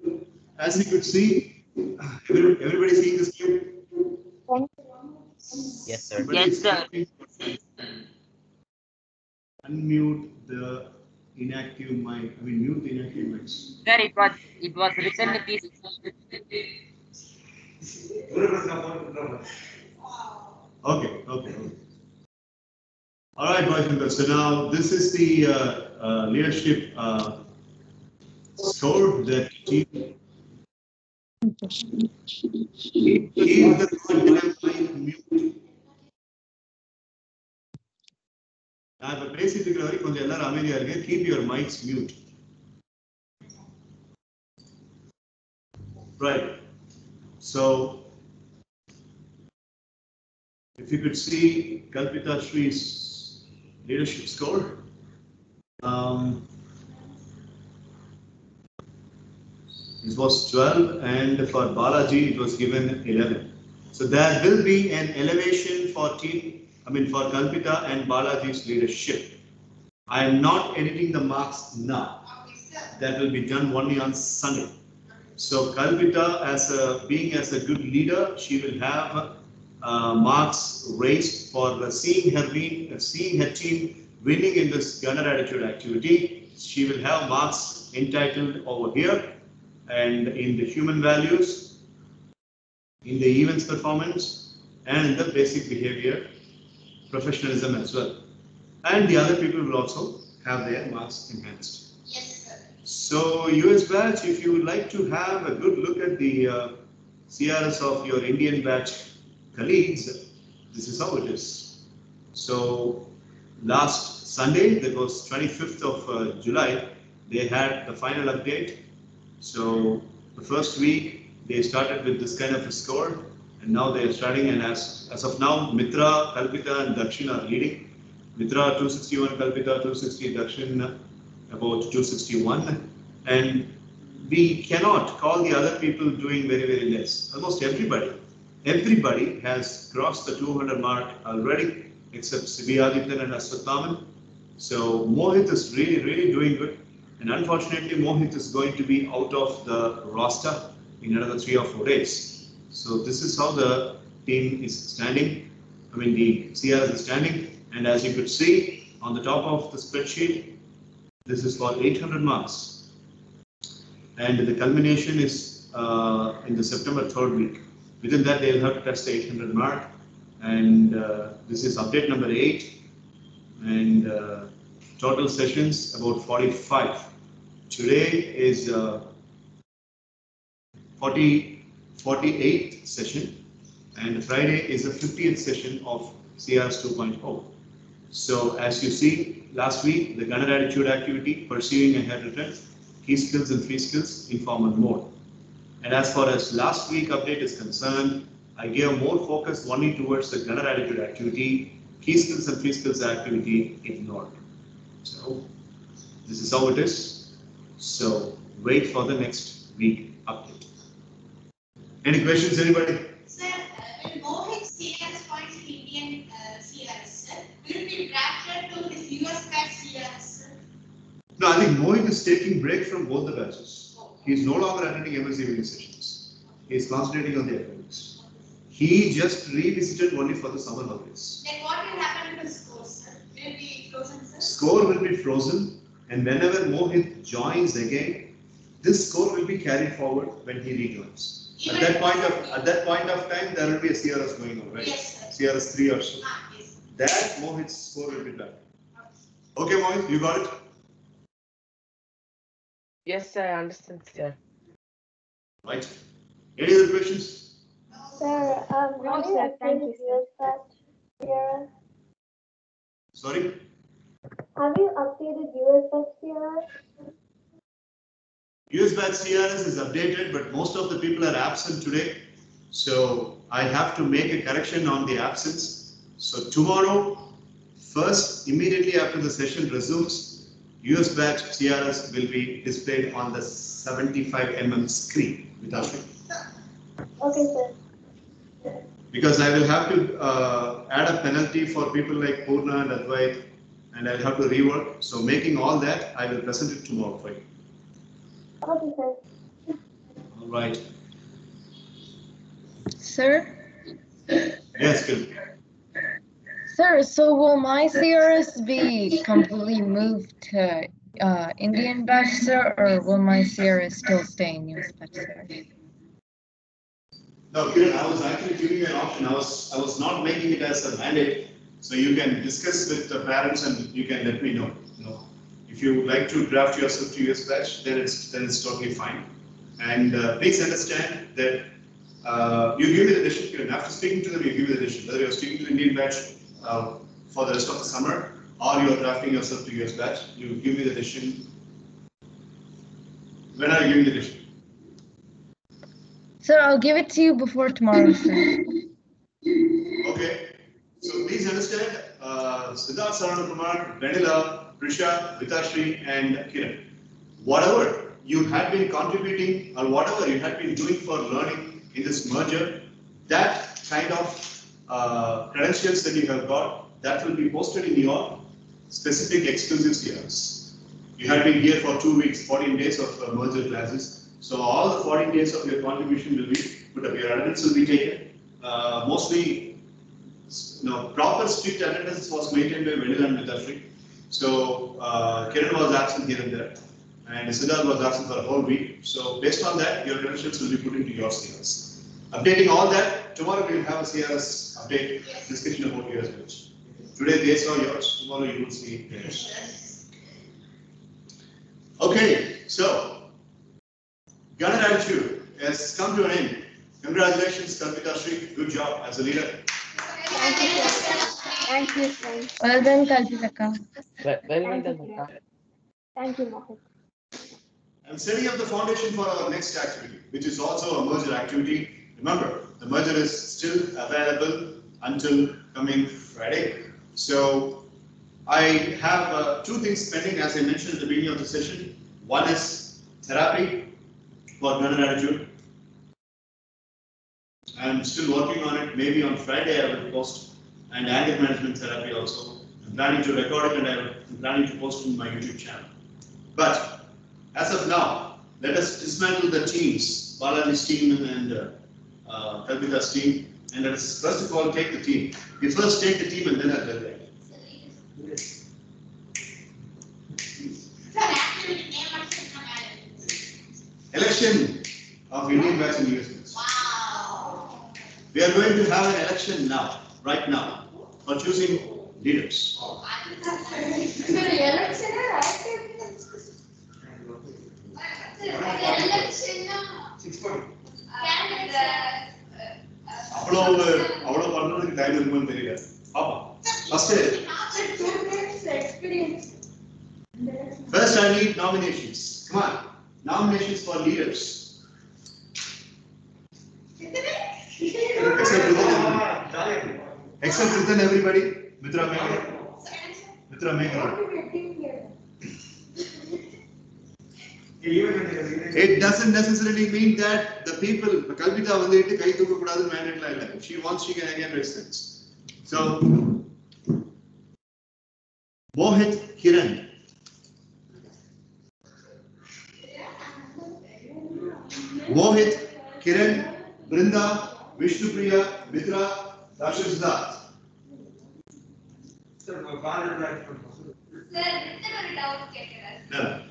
as you could see, everybody seeing this screen? Yes, sir. Yes, sir. Unmute the inactive mic. I mean, mute the inactive mics. Sir, it was written with this. Okay. All right, boys and girls. So now this is the leadership score that team. Keep the goddamn mic mute. நான் இப்ப பேசிட்டு இருக்கிற வரைக்கும் கொஞ்சம் எல்லாரும் அமைதியா இருங்க. Keep your mics mute. Right. So, if you could see Kalpita Shri's leadership score, it was 12, and for Balaji it was given 11. So there will be an elevation for Kalpita and Balaji's leadership. I am not editing the marks now. That will be done only on Sunday. So Kalpita, being as a good leader, she will have marks raised for seeing her team winning in this gunner attitude activity. She will have marks entitled over here, and in the human values, in the events performance, and in the basic behavior, professionalism as well. And the other people will also have their marks enhanced. Yes, sir. So, US batch, if you would like to have a good look at the CRS of your Indian batch colleagues, this is how it is. So, last Sunday, that was 25th of July, they had the final update. So, the first week, they started with this kind of a score, and now they are starting, and as of now, Mitra, Kalpita, and Dakshin are leading. Mitra 261, Kalpita 260, Dakshin about 261, and we cannot call the other people doing very, very less. Almost everybody has crossed the 200 mark already, except Sibiadithan and Aswathaman. So Mohit is really doing good, and unfortunately Mohit is going to be out of the roster in another 3 or 4 days. So this is how the team is standing. The CRS is standing, and as you could see on the top of the spreadsheet, this is for 800 marks, and the culmination is in the September 3rd week. Within that, they will have to touch the 800 mark, and this is update number 8, and total sessions about 45. Today is 48th session, and Friday is the 50th session of CRS 2.0. So as you see, last week, the gunner attitude activity, pursuing a head return, key skills and free skills, informal mode. And as far as last week update is concerned, I gave more focus only towards the gunner attitude activity, key skills and free skills activity ignored. So this is how it is. So wait for the next week update. Any questions, anybody? Sir, will Mohit Indian CRS, sir? Will it be drafted to his US batch CRS, sir? No, I think Mohit is taking break from both the batches. He is no longer attending MSc evening sessions. He is concentrating on the academics. He just revisited only for the summer holidays. Then what will happen to the score, sir? Will it be frozen, sir? Score will be frozen, and whenever Mohit joins again, this score will be carried forward when he rejoins. At that point of time, there will be a CRS going on, right? Yes, sir. CRS 3 or so. Yes. That Mohit's score will be done. Okay, Mohit, you got it? Yes, I understand, sir. Right. Any other questions? Sir, No, sir. Thank you, sir. Sorry? Have you updated US batch CRS? US batch CRS is updated, but most of the people are absent today. So I have to make a correction on the absence. So tomorrow, first, immediately after the session resumes, US batch CRS will be displayed on the 75 mm screen without me. Okay, sir. Because I will have to add a penalty for people like Purna and Advait, and I'll have to rework. So making all that, I will present it tomorrow for you. Okay, sir. All right. Sir? Yes, Gil. Sir, so will my CRS be completely moved to Indian batch, sir, or will my CRS still stay in US batch, sir? No, Kiran, I was actually giving you an option. I was not making it as a mandate. So you can discuss with the parents and you can let me know. If you would like to draft yourself to US batch, then it's totally fine. And please understand that you give me the decision. After speaking to them, you give me the decision. Whether you're speaking to Indian batch for the rest of the summer or you're drafting yourself to US batch, you give me the decision. When are you giving the decision? Sir, I'll give it to you before tomorrow, sir. Okay. So please understand, Siddharth Saranakumar, Vanilla, Prisha, Vitashri, and Kiran. Whatever you had been contributing or whatever you had been doing for learning in this merger, that kind of credentials that you have got, that will be posted in your specific exclusive CRS. You had been here for 2 weeks, 14 days of merger classes. So all the 14 days of your contribution will be put up. Your attendance will be taken. Mostly, proper strict attendance was maintained by Vanilla and Vitashri. So Kiran was absent here and there, and Siddharth was absent for a whole week. So based on that, your credentials will be put into your CRS. Updating all that, tomorrow we will have a CRS update discussion about yours batch. Today they saw yours, tomorrow you will see theirs. Okay, so Gunner attitude has come to an end. Congratulations, Kalpita Sri. Good job as a leader. Thank you, sir. Thank you, sir. Well done, Kalpitaka. Well done, Mata. Thank you, Mohit. I'm setting up the foundation for our next activity, which is also a merger activity. Remember, the merger is still available until coming Friday. So I have 2 things pending, as I mentioned at the beginning of the session. One is therapy for gunner attitude. I'm still working on it. Maybe on Friday I will post, and anger management therapy also. I'm planning to record it and I'm planning to post it in my YouTube channel. But as of now, let us dismantle the teams, Balaji's team and Kalpita's team, and let us first of all take the team. We first take the team and then I'll tell you. Election of Indian batch and US batch. Wow. We are going to have an election now, right now, for choosing leaders. அவ்வளவு பண்றதுக்கு time இருக்குன்னு தெரியல. பாப்பா. First I need nominations. Come on. Nominations for leaders. Except Ritan, everybody. Mitra Megha. It doesn't necessarily mean that the people, Kalpita, she wants, she can again raise things. So, Mohit, Kiran. Mohit, Kiran, Brinda, Vishnupriya, Mitra, Darshan Siddharth. Sir, Bharat No.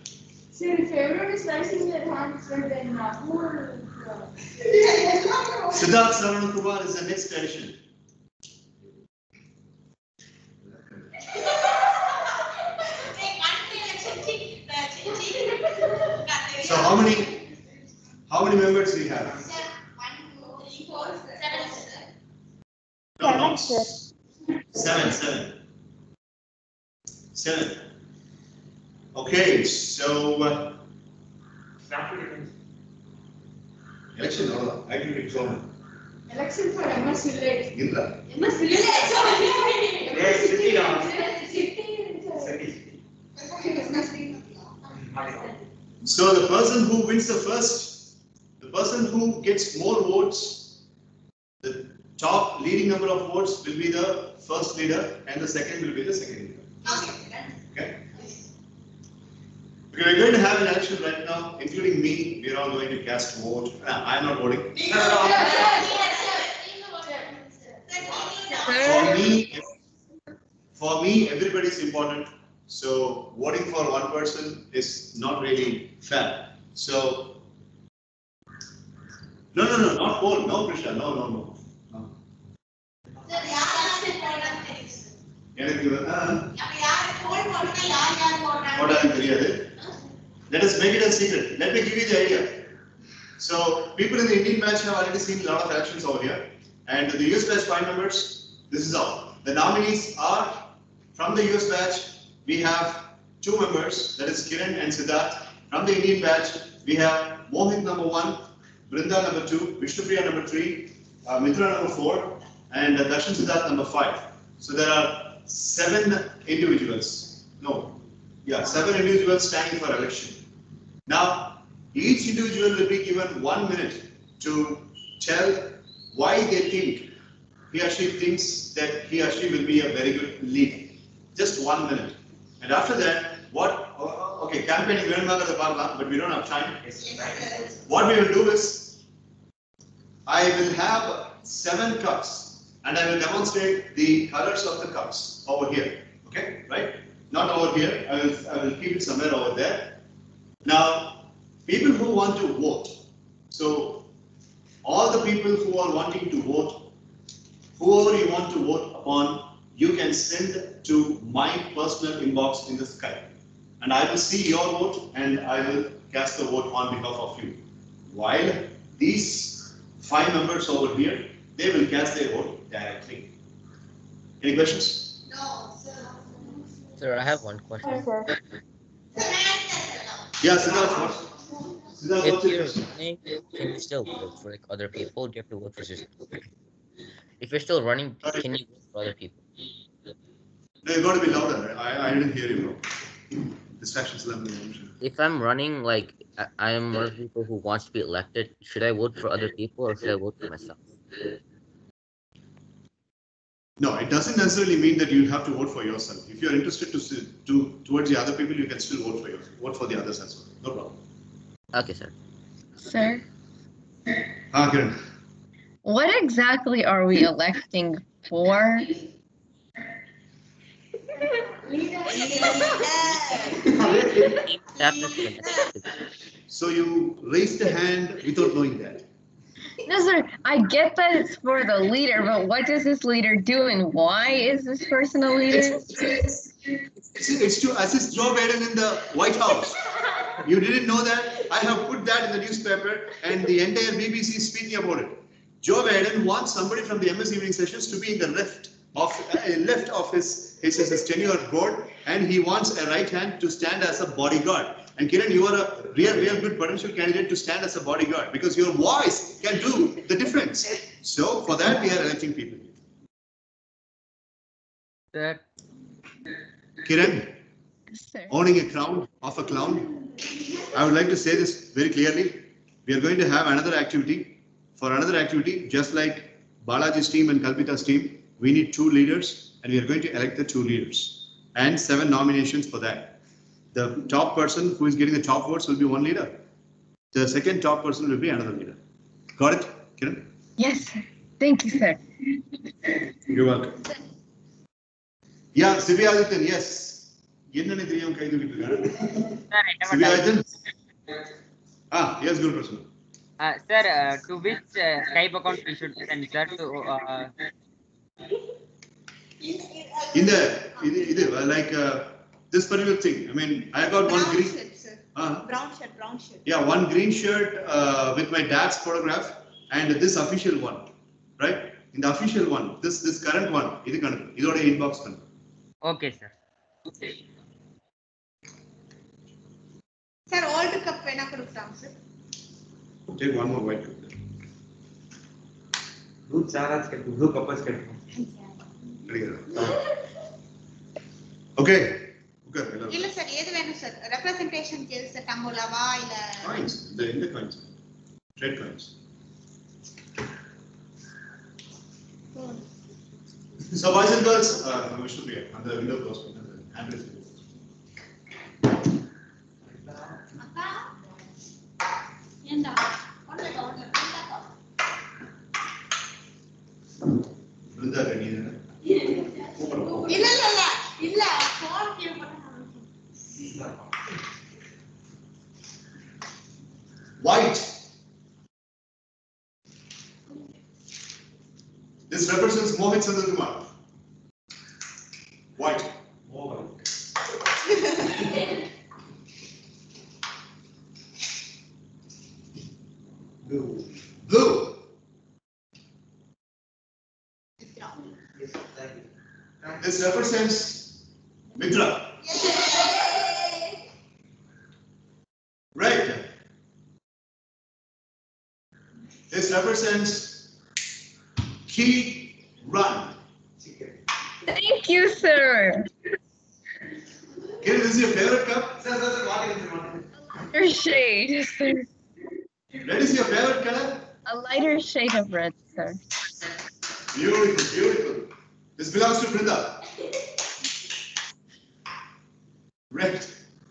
Sir, if everyone is raising their hands, sir, then who will? Siddharth Saravan Kumar is the next addition. So how many members do we have? 1, 2, 3, 4, 7, sir. No, no. 7, sir. 7. Okay, so election, no, I can be shown. Election for MS Village. Indra. MS Village. Yes, city now. So the person who wins the person who gets more votes, the top leading number of votes will be the first leader and the second will be the second leader. Okay? We're going to have an election right now, including me. We're all going to cast vote. I'm not voting. For me, everybody is important. So voting for one person is not really fair. So no, not poll. No, Krishna. No. Let us make it a secret. Let me give you the idea. So people in the Indian batch have already seen a lot of elections over here. And the US batch 5 members, this is all. The nominees are from the US batch, we have 2 members, that is Kiran and Siddharth. From the Indian batch, we have Mohit number 1, Brinda number 2, Vishnupriya number 3, Mitra number 4, and Darshan Siddharth number 5. So there are 7 individuals. No, yeah, 7 individuals standing for election. Now, each individual will be given 1 minute to tell why they think he or she thinks that he or she will be a very good leader. Just 1 minute. And after that, okay, campaigning, but we don't have time. What we will do is, I will have 7 cups and I will demonstrate the colors of the cups over here. Okay, right? Not over here. I will keep it somewhere over there. Now, people who want to vote. So, all the people who are wanting to vote, whoever you want to vote upon, you can send to my personal inbox in the Skype. And I will see your vote and I will cast the vote on behalf of you. While these 5 members over here, they will cast their vote directly. Any questions? No, sir. Sir, I have one question. Yes, sir. Yeah, Siddharth, If you're running, can you still vote for like other people? Do you have to vote for yourself? If you're still running, can you vote for other people? No, you got to be louder. I didn't hear you. Distractions. If I'm running, like I am one of the people who wants to be elected, should I vote for other people or should I vote for myself? No, it doesn't necessarily mean that you have to vote for yourself. If you're interested towards the other people, you can still vote for the others as well. No problem. Okay, sir. Sir, Kiran. what exactly are we electing for? So you raised the hand without knowing that. No, sir, I get that it's for the leader, but what does this leader do and why is this person a leader? It's to assist Joe Biden in the White House. You didn't know that? I have put that in the newspaper and the entire BBC is speaking about it. Joe Biden wants somebody from the MS evening sessions to be in the left of his tenure board, and he wants a right hand to stand as a bodyguard. And Kiran, you are a real good potential candidate to stand as a bodyguard because your voice can do the difference. So for that, we are electing people. Sir. Kiran, owning a crown of a clown, I would like to say this very clearly. We are going to have another activity. For another activity, just like Balaji's team and Kalpita's team, We need 2 leaders, and we are going to elect the 2 leaders and 7 nominations for that. The top person who is getting the top votes will be 1 leader. The second top person will be another leader. Got it, Kiran? Yes, sir. Thank you, sir. You're welcome. Yeah, Sivyadithan, yes. என்னன்னு தெரியும் கை தூக்கிட்டு இருக்காரு. Sivyadithan? Yes, Guru Prasanna. Sir, to which Skype account we should send, sir? To like this particular thing. I mean, I got one Brown green. shirt, sir. Brown shirt. Yeah, one green shirt with my dad's photograph and this official one, right? In the official one, this current one, idoda inbox kan. Okay, sir. Sir, old cup vena kodukram, sir. Take one more white cup. Blue charas kettu, blue cups kettu. Okay. இல்ல sir எது வேணும் sir representation case டம்போலாவா இல்ல Coins, the coins. Red coins. So boys and girls, we should be on the window closed and the handle is closed. அக்கா ஏண்டா ஒண்ணு Brinda ready இல்ல phone game பண்ண White. This represents Mohit Chandrakumar. White. Blue. This represents Mitra. Red. This represents Key Run. Thank you, sir. Kiran, this is your favorite cup? Lighter shade, sir. Red is your favorite color? A lighter shade of red, sir. Beautiful, beautiful. This belongs to Brinda.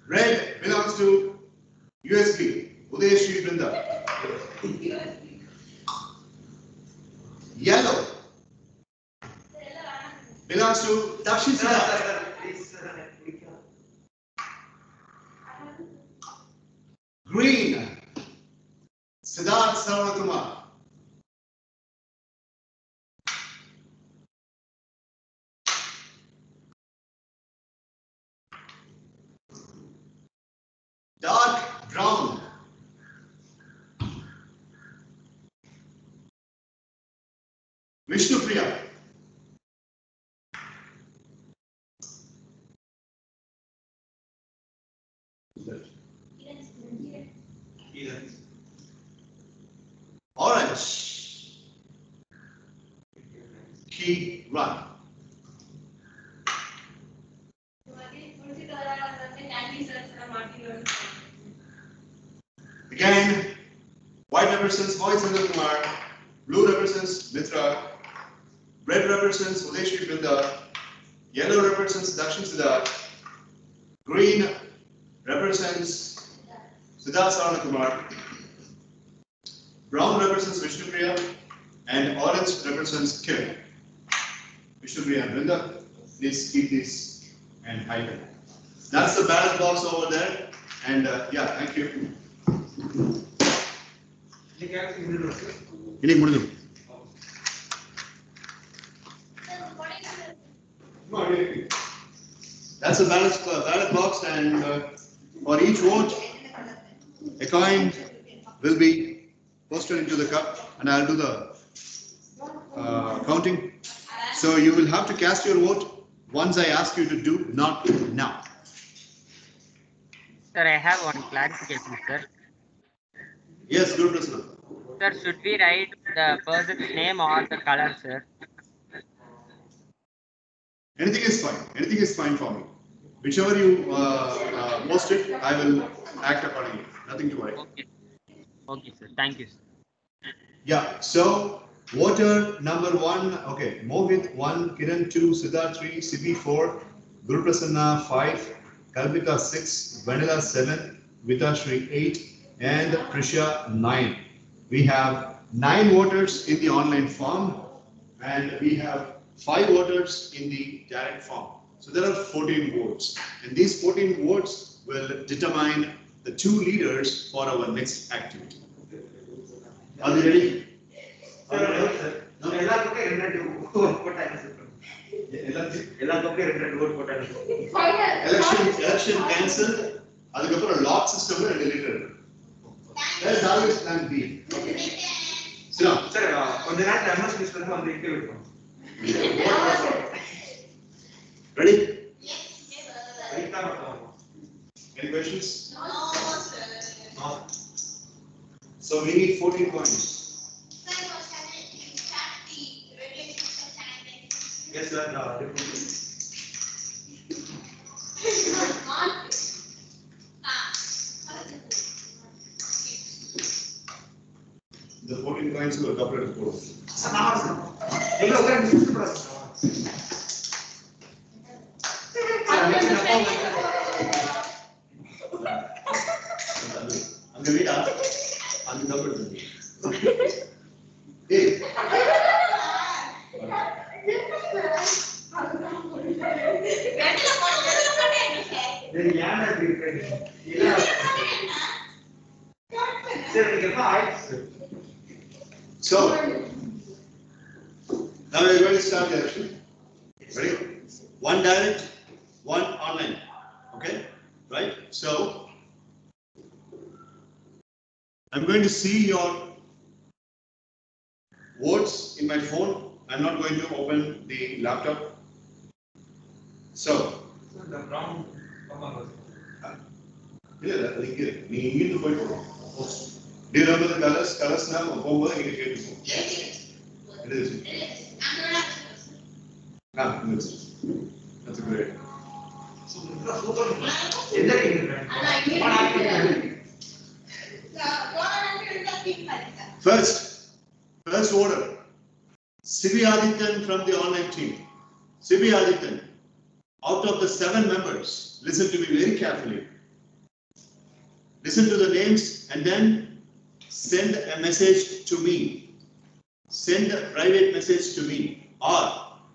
Red belongs to USB. Udayashri Brinda. Yellow belongs to Dakshin Siddharth. Green, Siddharth Sarvakumar. Dark brown, Vishnu Priya. Orange, Key Run. Again, white represents Mohit Chandrakumar, blue represents Mitra, red represents Udayashri Brinda, yellow represents Dakshin Siddharth, green represents Siddharth Saranakumar, brown represents Vishnu Priya, and orange represents Kiran. Vishnu Priya and Brinda, please keep this and hide them. That's the ballot box over there, and yeah, thank you. இன்னைக்கு முடிஞ்சிடும். That's the ballot box, and for each vote, a coin will be posted into the cup, and I'll do the counting. So you will have to cast your vote once I ask you to do, not now. Sir, I have one clarification, sir. Yes, Guru Prasanna. Sir, should we write the person's name or the color, sir? Anything is fine. Anything is fine for me. Whichever you post it, I will act accordingly. Nothing to worry. Okay. Okay, sir. Thank you, sir. Yeah. So Voter number 1, okay, Mohit 1, Kiran 2, Siddharth 3, Sibi 4, Guru Prasanna 5, Kalpika 6, Vanilla 7, Vitashri 8, and Prisha 9. We have 9 voters in the online form, and we have 5 voters in the direct form. So there are 14 votes, and these 14 votes will determine the 2 leaders for our next activity. Are you ready? Election cancelled. அதுக்கப்புறம் lock சிஸ்டம்ல 2 leader. That is always plan B. Okay. Sir, கொஞ்ச நேரத்துல MS சிஸ்டம்ல வந்து interview இருக்கும். Ready? Yes. Any questions? No, sir. No. So we need 14 coins. Yes, sir. The 14 coins were coupled to 4. அங்க வீடா அங்க coupled. Hey. So, now we are going to start the election. Ready? 1 direct, 1 online. Okay? Right? So, I'm going to see your votes in my phone. I'm not going to open the laptop. So, the brown. Do you remember the colors? Colors now, yes. It is. That's a great. First order. Sibi Adityan from the online team. Sibi Adityan, out of the 7 members, listen to me very carefully. Listen to the names and then send a message to me. Send a private message to me or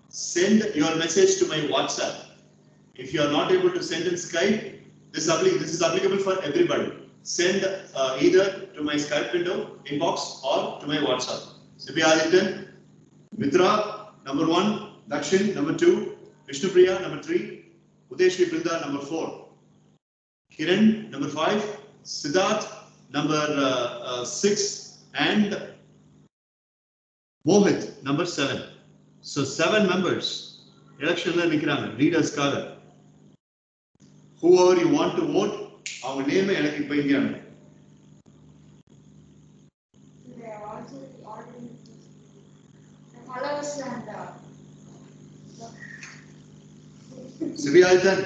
send your message to my WhatsApp. If you are not able to send in Skype, this is applicable for everybody. Send either to my Skype window inbox or to my WhatsApp. Sibi Adityan, Mitra number 1, Dakshin number 2, Vishnupriya number 3, Udeshri Brinda number 4, Kiran number 5, Siddharth number 6, and Mohit number 7. So 7 members. Election leaders kaga. Whoever you want to vote, our name எனக்கு இப்ப இங்கறாங்க. Sibi Adityan.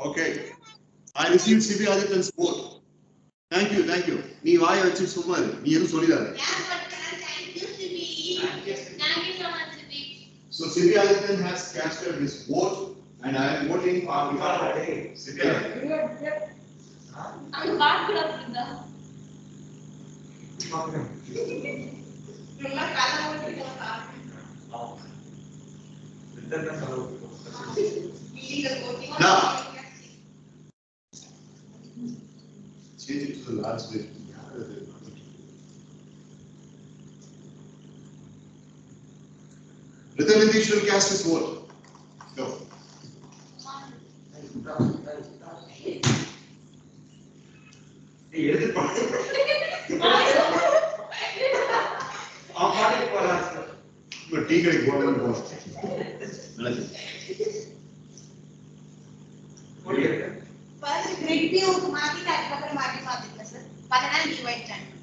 Okay. I received Sibi Adityan's vote. Thank you. நீ வாயை வச்சு சும்மா இரு. நீ எதுவும் சொல்லிடாத. Thank you, Sibi. Thank you so much, Sibi. So Sibi Adityan has casted his vote, and I am voting on behalf of Sibi Adityan. I'm back to the. Now, change it to the last bit. Ritanidhi should cast his vote. Go. Tea கடைக்கு போகணும். First grid view மாத்தி அதுக்கப்புறம் மாத்தி பாத்துக்கலாம் sir. அதனால நீ wait பண்ணுங்க.